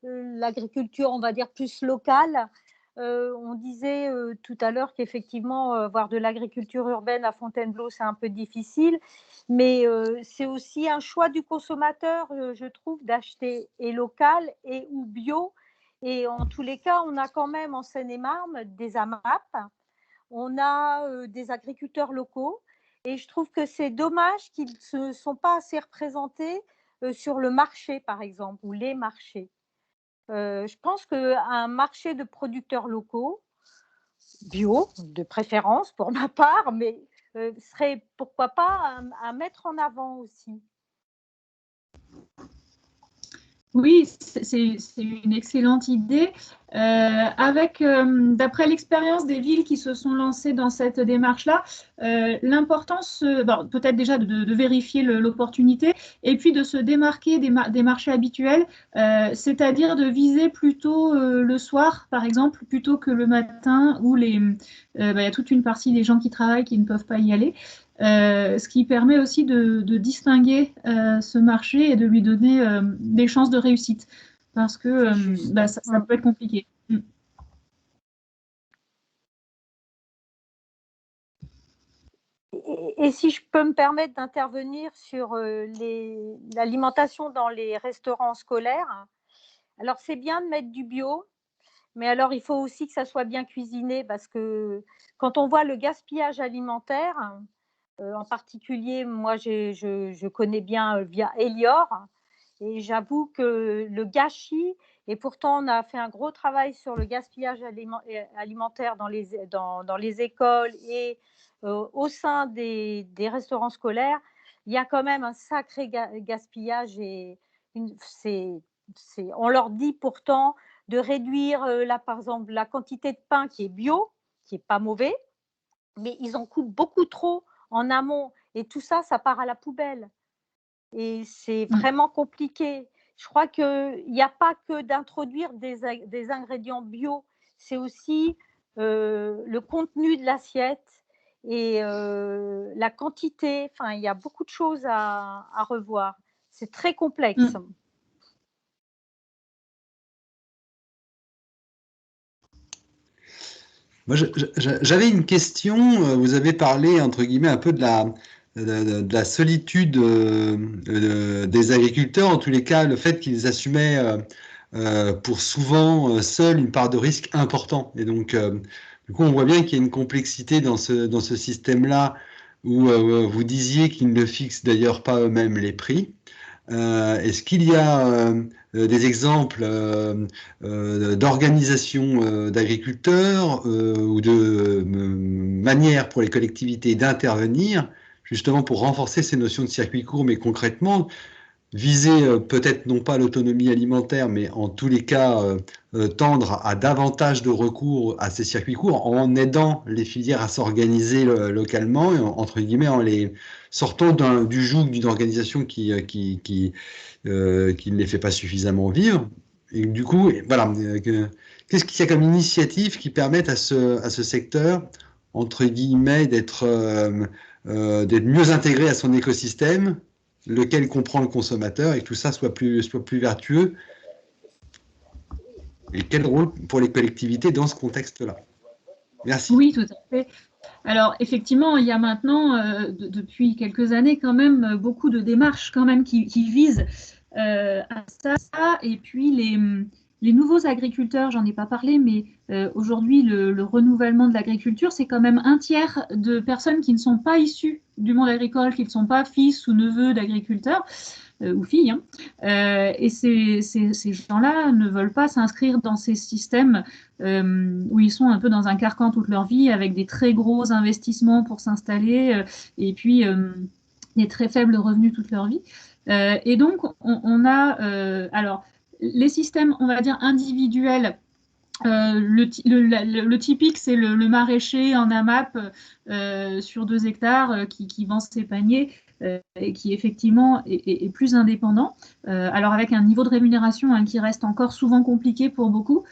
l'agriculture, on va dire, plus locale. On disait tout à l'heure qu'effectivement, avoir de l'agriculture urbaine à Fontainebleau, c'est un peu difficile, mais c'est aussi un choix du consommateur, je trouve, d'acheter et local et ou bio. Et en tous les cas, on a quand même en Seine-et-Marne des AMAP, on a des agriculteurs locaux, et je trouve que c'est dommage qu'ils ne sont pas assez représentés sur le marché, par exemple, ou les marchés. Je pense qu'un marché de producteurs locaux, bio, de préférence pour ma part, mais serait pourquoi pas à mettre en avant aussi.
Oui, c'est une excellente idée. D'après l'expérience des villes qui se sont lancées dans cette démarche-là, l'importance, peut-être déjà de vérifier l'opportunité, et puis de se démarquer des marchés habituels, c'est-à-dire de viser plutôt le soir, par exemple, plutôt que le matin, où il y a toute une partie des gens qui travaillent qui ne peuvent pas y aller. Ce qui permet aussi de distinguer ce marché et de lui donner des chances de réussite, parce que ça peut être compliqué.
Et si je peux me permettre d'intervenir sur l'alimentation dans les restaurants scolaires, alors c'est bien de mettre du bio, mais alors il faut aussi que ça soit bien cuisiné, parce que quand on voit le gaspillage alimentaire, en particulier, moi je connais bien via Elior, Et j'avoue que le gâchis, et pourtant on a fait un gros travail sur le gaspillage alimentaire dans les écoles et au sein des restaurants scolaires, il y a quand même un sacré gaspillage et on leur dit pourtant de réduire par exemple la quantité de pain qui est bio, qui n'est pas mauvais, mais ils en coupent beaucoup trop en amont et tout ça, ça part à la poubelle. Et c'est vraiment compliqué. Je crois qu'il n'y a pas que d'introduire des ingrédients bio, c'est aussi le contenu de l'assiette et la quantité. Enfin, il y a beaucoup de choses à revoir. C'est très complexe.
Moi, j'avais une question. Vous avez parlé, entre guillemets, un peu de la solitude des agriculteurs, en tous les cas, le fait qu'ils assumaient pour souvent seuls une part de risque important. Et donc, du coup, on voit bien qu'il y a une complexité dans ce système-là, où vous disiez qu'ils ne fixent d'ailleurs pas eux-mêmes les prix. Est-ce qu'il y a des exemples d'organisation d'agriculteurs ou de manières pour les collectivités d'intervenir justement pour renforcer ces notions de circuit court, mais concrètement viser peut-être non pas l'autonomie alimentaire, mais en tous les cas tendre à davantage de recours à ces circuits courts en aidant les filières à s'organiser localement, entre guillemets en les sortant du joug d'une organisation qui ne les fait pas suffisamment vivre. Et du coup, voilà, qu'est-ce qu'il y a comme initiative qui permettent à ce secteur, entre guillemets, d'être mieux intégré à son écosystème, lequel comprend le consommateur, et que tout ça soit plus vertueux? Et quel rôle pour les collectivités dans ce contexte-là? Merci.
Oui, tout à fait. Alors, effectivement, il y a maintenant, depuis quelques années, quand même, beaucoup de démarches quand même qui visent à ça. Et puis, les nouveaux agriculteurs, j'en ai pas parlé, mais aujourd'hui, le renouvellement de l'agriculture, c'est quand même un tiers de personnes qui ne sont pas issues du monde agricole, qui ne sont pas fils ou neveux d'agriculteurs. Ou filles. Et ces gens-là ne veulent pas s'inscrire dans ces systèmes où ils sont un peu dans un carcan toute leur vie, avec des très gros investissements pour s'installer et puis des très faibles revenus toute leur vie. Et donc, on a alors les systèmes, on va dire, individuels. Le typique, c'est le maraîcher en AMAP sur 2 hectares qui vend ses paniers et qui effectivement est plus indépendant. Alors avec un niveau de rémunération qui reste encore souvent compliqué pour beaucoup.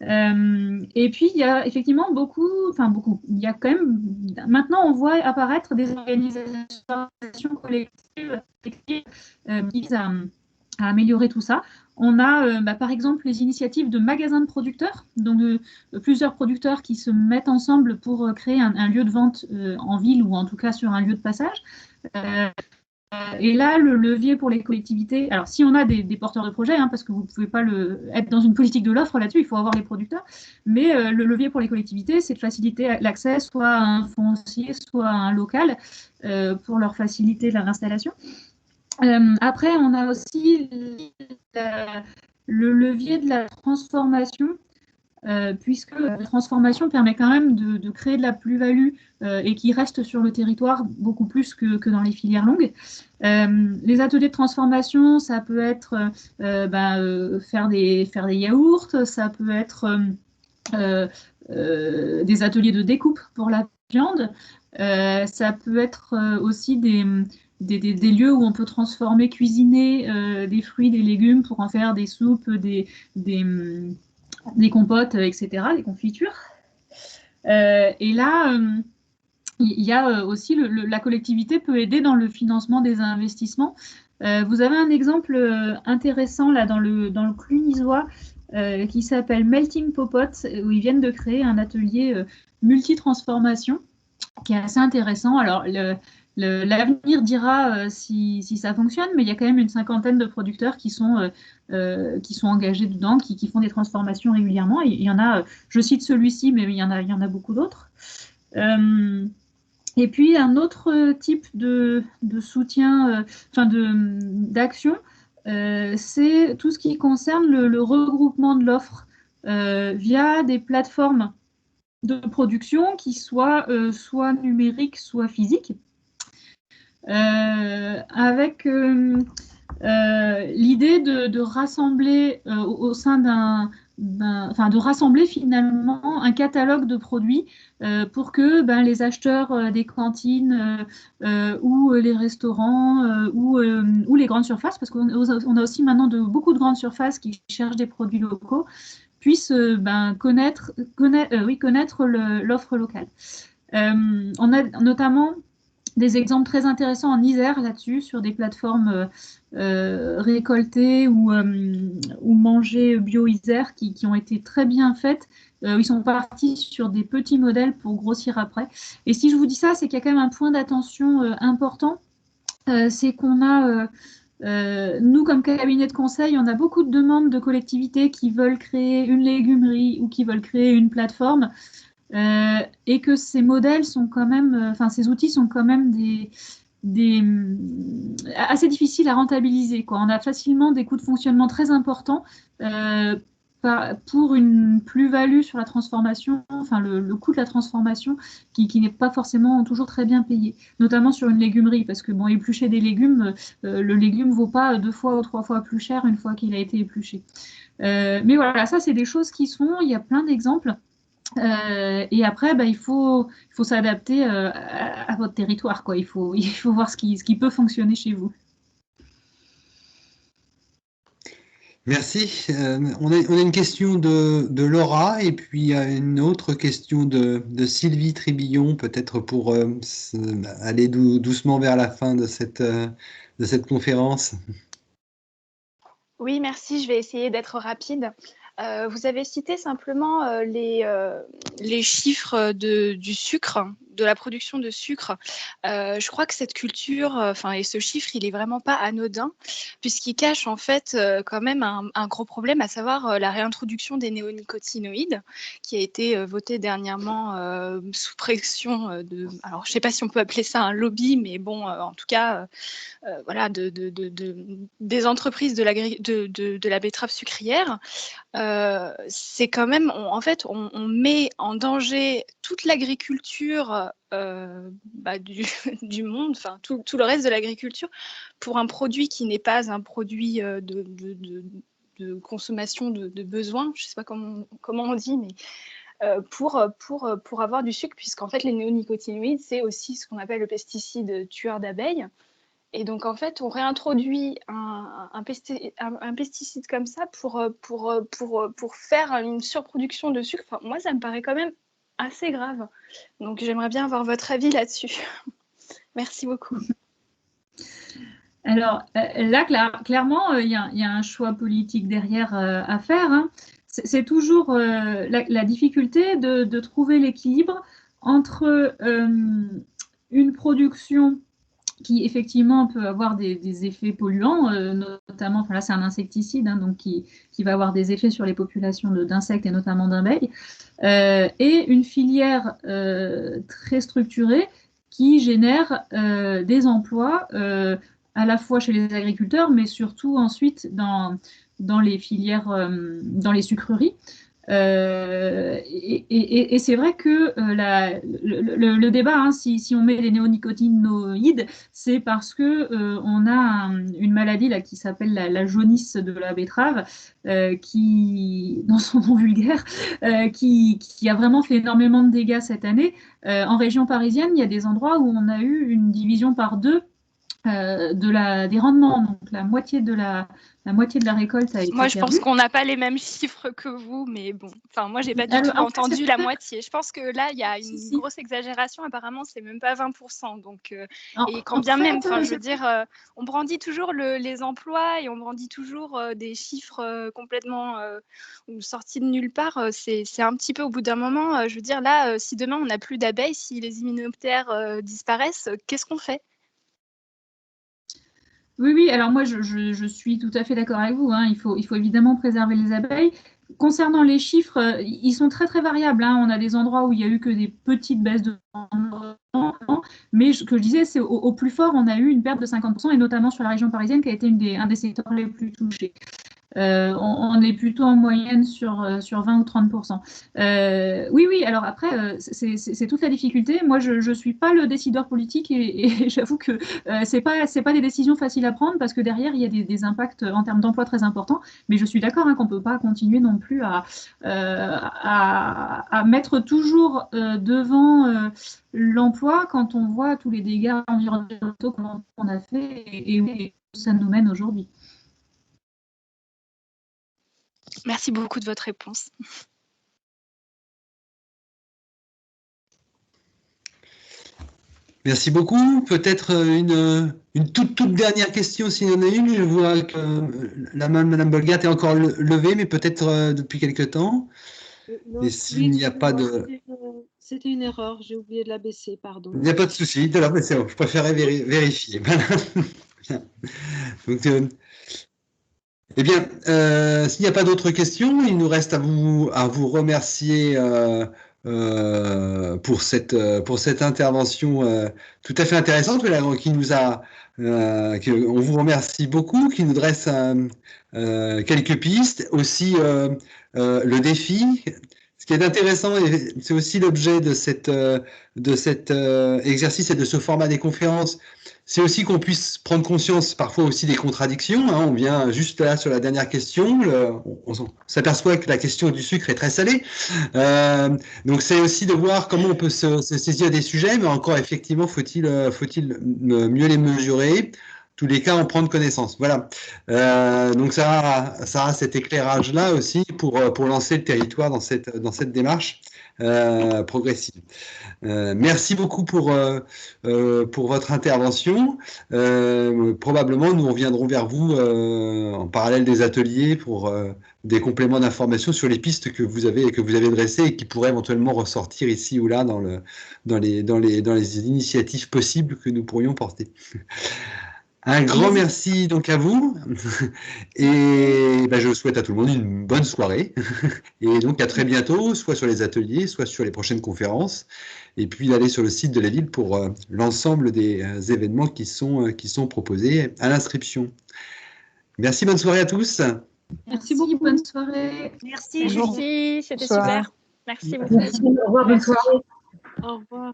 Et puis il y a effectivement beaucoup, il y a quand même, maintenant on voit apparaître des organisations collectives qui visent à améliorer tout ça. On a par exemple les initiatives de magasins de producteurs, donc plusieurs producteurs qui se mettent ensemble pour créer un lieu de vente en ville ou en tout cas sur un lieu de passage. Et là, le levier pour les collectivités, alors si on a des porteurs de projets, parce que vous ne pouvez pas être dans une politique de l'offre là-dessus, il faut avoir les producteurs, mais le levier pour les collectivités, c'est de faciliter l'accès soit à un foncier, soit à un local pour leur faciliter l'installation. Après, on a aussi le levier de la transformation, puisque la transformation permet quand même de créer de la plus-value et qui reste sur le territoire beaucoup plus que dans les filières longues. Les ateliers de transformation, ça peut être faire des yaourts, ça peut être des ateliers de découpe pour la viande, ça peut être aussi des lieux où on peut transformer, cuisiner des fruits, des légumes pour en faire des soupes, des compotes, etc., des confitures. Et là, il y a aussi la collectivité peut aider dans le financement des investissements. Vous avez un exemple intéressant là dans le Clunisois qui s'appelle Melting Popote, où ils viennent de créer un atelier multi-transformation qui est assez intéressant. Alors, l'avenir dira si ça fonctionne, mais il y a quand même une 50aine de producteurs qui sont engagés dedans, qui font des transformations régulièrement. Et il y en a, je cite celui-ci, mais il y en a beaucoup d'autres. Et puis un autre type de soutien, d'action, c'est tout ce qui concerne le regroupement de l'offre via des plateformes de production qui soient soit numériques, soit physiques, avec l'idée de rassembler au sein de rassembler finalement un catalogue de produits pour que les acheteurs des cantines ou les restaurants ou les grandes surfaces, parce qu'on a aussi maintenant beaucoup de grandes surfaces qui cherchent des produits locaux, puissent connaître l'offre locale. On a notamment des exemples très intéressants en Isère là-dessus, sur des plateformes récoltées ou manger bio Isère qui ont été très bien faites. Ils sont partis sur des petits modèles pour grossir après. Et si je vous dis ça, c'est qu'il y a quand même un point d'attention important. C'est qu'on a, nous comme cabinet de conseil, on a beaucoup de demandes de collectivités qui veulent créer une légumerie ou qui veulent créer une plateforme. Et que ces modèles sont quand même, ces outils sont quand même assez difficiles à rentabiliser, quoi. On a facilement des coûts de fonctionnement très importants pour une plus-value sur la transformation, le coût de la transformation qui n'est pas forcément toujours très bien payé, notamment sur une légumerie, parce que éplucher des légumes, le légume ne vaut pas 2 fois ou 3 fois plus cher une fois qu'il a été épluché. Mais voilà, ça c'est des choses qui sont, il y a plein d'exemples. Et après, il faut s'adapter à votre territoire, quoi. Il faut voir ce qui peut fonctionner chez vous.
Merci. On a une question de Laura et puis une autre question de Sylvie Tribillon, peut-être pour aller doucement vers la fin de cette conférence.
Oui, merci. Je vais essayer d'être rapide. Vous avez cité simplement les chiffres du sucre, de la production de sucre. Je crois que cette culture, et ce chiffre, il est vraiment pas anodin, puisqu'il cache en fait quand même un gros problème, à savoir la réintroduction des néonicotinoïdes, qui a été votée dernièrement sous pression alors je sais pas si on peut appeler ça un lobby, mais bon, en tout cas, voilà, des entreprises de la betterave sucrière. C'est quand même, on met en danger toute l'agriculture du monde, tout le reste de l'agriculture, pour un produit qui n'est pas un produit de consommation de besoin, je ne sais pas comment on dit, mais pour avoir du sucre, puisqu'en fait les néonicotinoïdes, c'est aussi ce qu'on appelle le pesticide tueur d'abeilles. Et donc, en fait, on réintroduit un pesticide comme ça pour faire une surproduction de sucre. Enfin, moi, ça me paraît quand même assez grave. Donc, j'aimerais bien avoir votre avis là-dessus. Merci beaucoup.
Alors, là, clairement, il y a un choix politique derrière à faire, hein. C'est toujours la difficulté de trouver l'équilibre entre une production qui effectivement peut avoir des effets polluants, notamment, là c'est un insecticide, hein, donc qui va avoir des effets sur les populations d'insectes et notamment d'abeilles, et une filière très structurée qui génère des emplois à la fois chez les agriculteurs, mais surtout ensuite dans les filières, dans les sucreries. Et c'est vrai que le débat, hein, si on met les néonicotinoïdes, c'est parce que on a une maladie là qui s'appelle la jaunisse de la betterave, qui, dans son nom vulgaire, qui a vraiment fait énormément de dégâts cette année. En région parisienne, il y a des endroits où on a eu une division par 2 des rendements, donc la moitié de la récolte a été
Moi, je
perdue.
pense qu'on n'a pas les mêmes chiffres que vous, mais bon, moi, j'ai pas du tout entendu la moitié. Je pense que là, il y a une grosse exagération. Apparemment, c'est même pas 20%. Donc, et quand bien même, je veux dire, on brandit toujours les emplois et on brandit toujours des chiffres complètement sortis de nulle part. C'est un petit peu au bout d'un moment. Je veux dire, là, si demain on n'a plus d'abeilles, si les hyménoptères disparaissent, qu'est-ce qu'on fait ?
Oui, alors moi je suis tout à fait d'accord avec vous, hein. Il faut évidemment préserver les abeilles, concernant les chiffres, ils sont très très variables. Hein. On a des endroits où il n'y a eu que des petites baisses de rendement, mais ce que je disais, c'est au plus fort, on a eu une perte de 50%, et notamment sur la région parisienne, qui a été un des secteurs les plus touchés. On est plutôt en moyenne sur 20 ou 30%. Oui, alors après, c'est toute la difficulté. Moi, je ne suis pas le décideur politique et j'avoue que ce n'est pas des décisions faciles à prendre parce que derrière, il y a des impacts en termes d'emploi très importants. Mais je suis d'accord qu'on ne peut pas continuer non plus à mettre toujours devant l'emploi quand on voit tous les dégâts environnementaux qu'on a fait et où ça nous mène aujourd'hui.
Merci beaucoup de votre réponse.
Merci beaucoup. Peut-être une toute dernière question, s'il y en a une. Je vois que la main de Madame Bolgat est encore levée, mais peut-être depuis quelque temps.
Non,
et s'il n'y a pas de...
C'était une erreur, j'ai oublié de la baisser, pardon.
Il n'y a pas de souci. Mais c'est bon, je préférais vérifier. Donc, eh bien, s'il n'y a pas d'autres questions, il nous reste à vous remercier pour cette intervention tout à fait intéressante, qui nous a, on vous remercie beaucoup, qui nous dresse quelques pistes, aussi le défi. Ce qui est intéressant, c'est aussi l'objet de cet exercice et de ce format des conférences, c'est aussi qu'on puisse prendre conscience parfois aussi des contradictions. Hein. On vient juste là sur la dernière question, on s'aperçoit que la question du sucre est très salée. Donc c'est aussi de voir comment on peut se saisir des sujets, mais encore effectivement, faut-il mieux les mesurer. Tous les cas, en prendre connaissance. Voilà. Donc ça a cet éclairage-là aussi pour lancer le territoire dans cette démarche progressive. Merci beaucoup pour votre intervention. Probablement, nous reviendrons vers vous en parallèle des ateliers pour des compléments d'information sur les pistes que vous avez dressées et qui pourraient éventuellement ressortir ici ou là dans les initiatives possibles que nous pourrions porter. Un grand merci donc à vous et je souhaite à tout le monde une bonne soirée et donc à très bientôt, soit sur les ateliers, soit sur les prochaines conférences et puis d'aller sur le site de la ville pour l'ensemble des événements qui sont proposés à l'inscription. Merci, bonne soirée à tous.
Merci beaucoup, bonne soirée.
Merci,
c'était super. Merci beaucoup.
Merci, au revoir, bonne soirée.
Au revoir.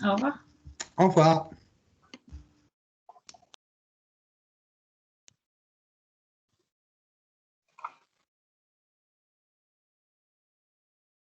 Au revoir.
Au revoir.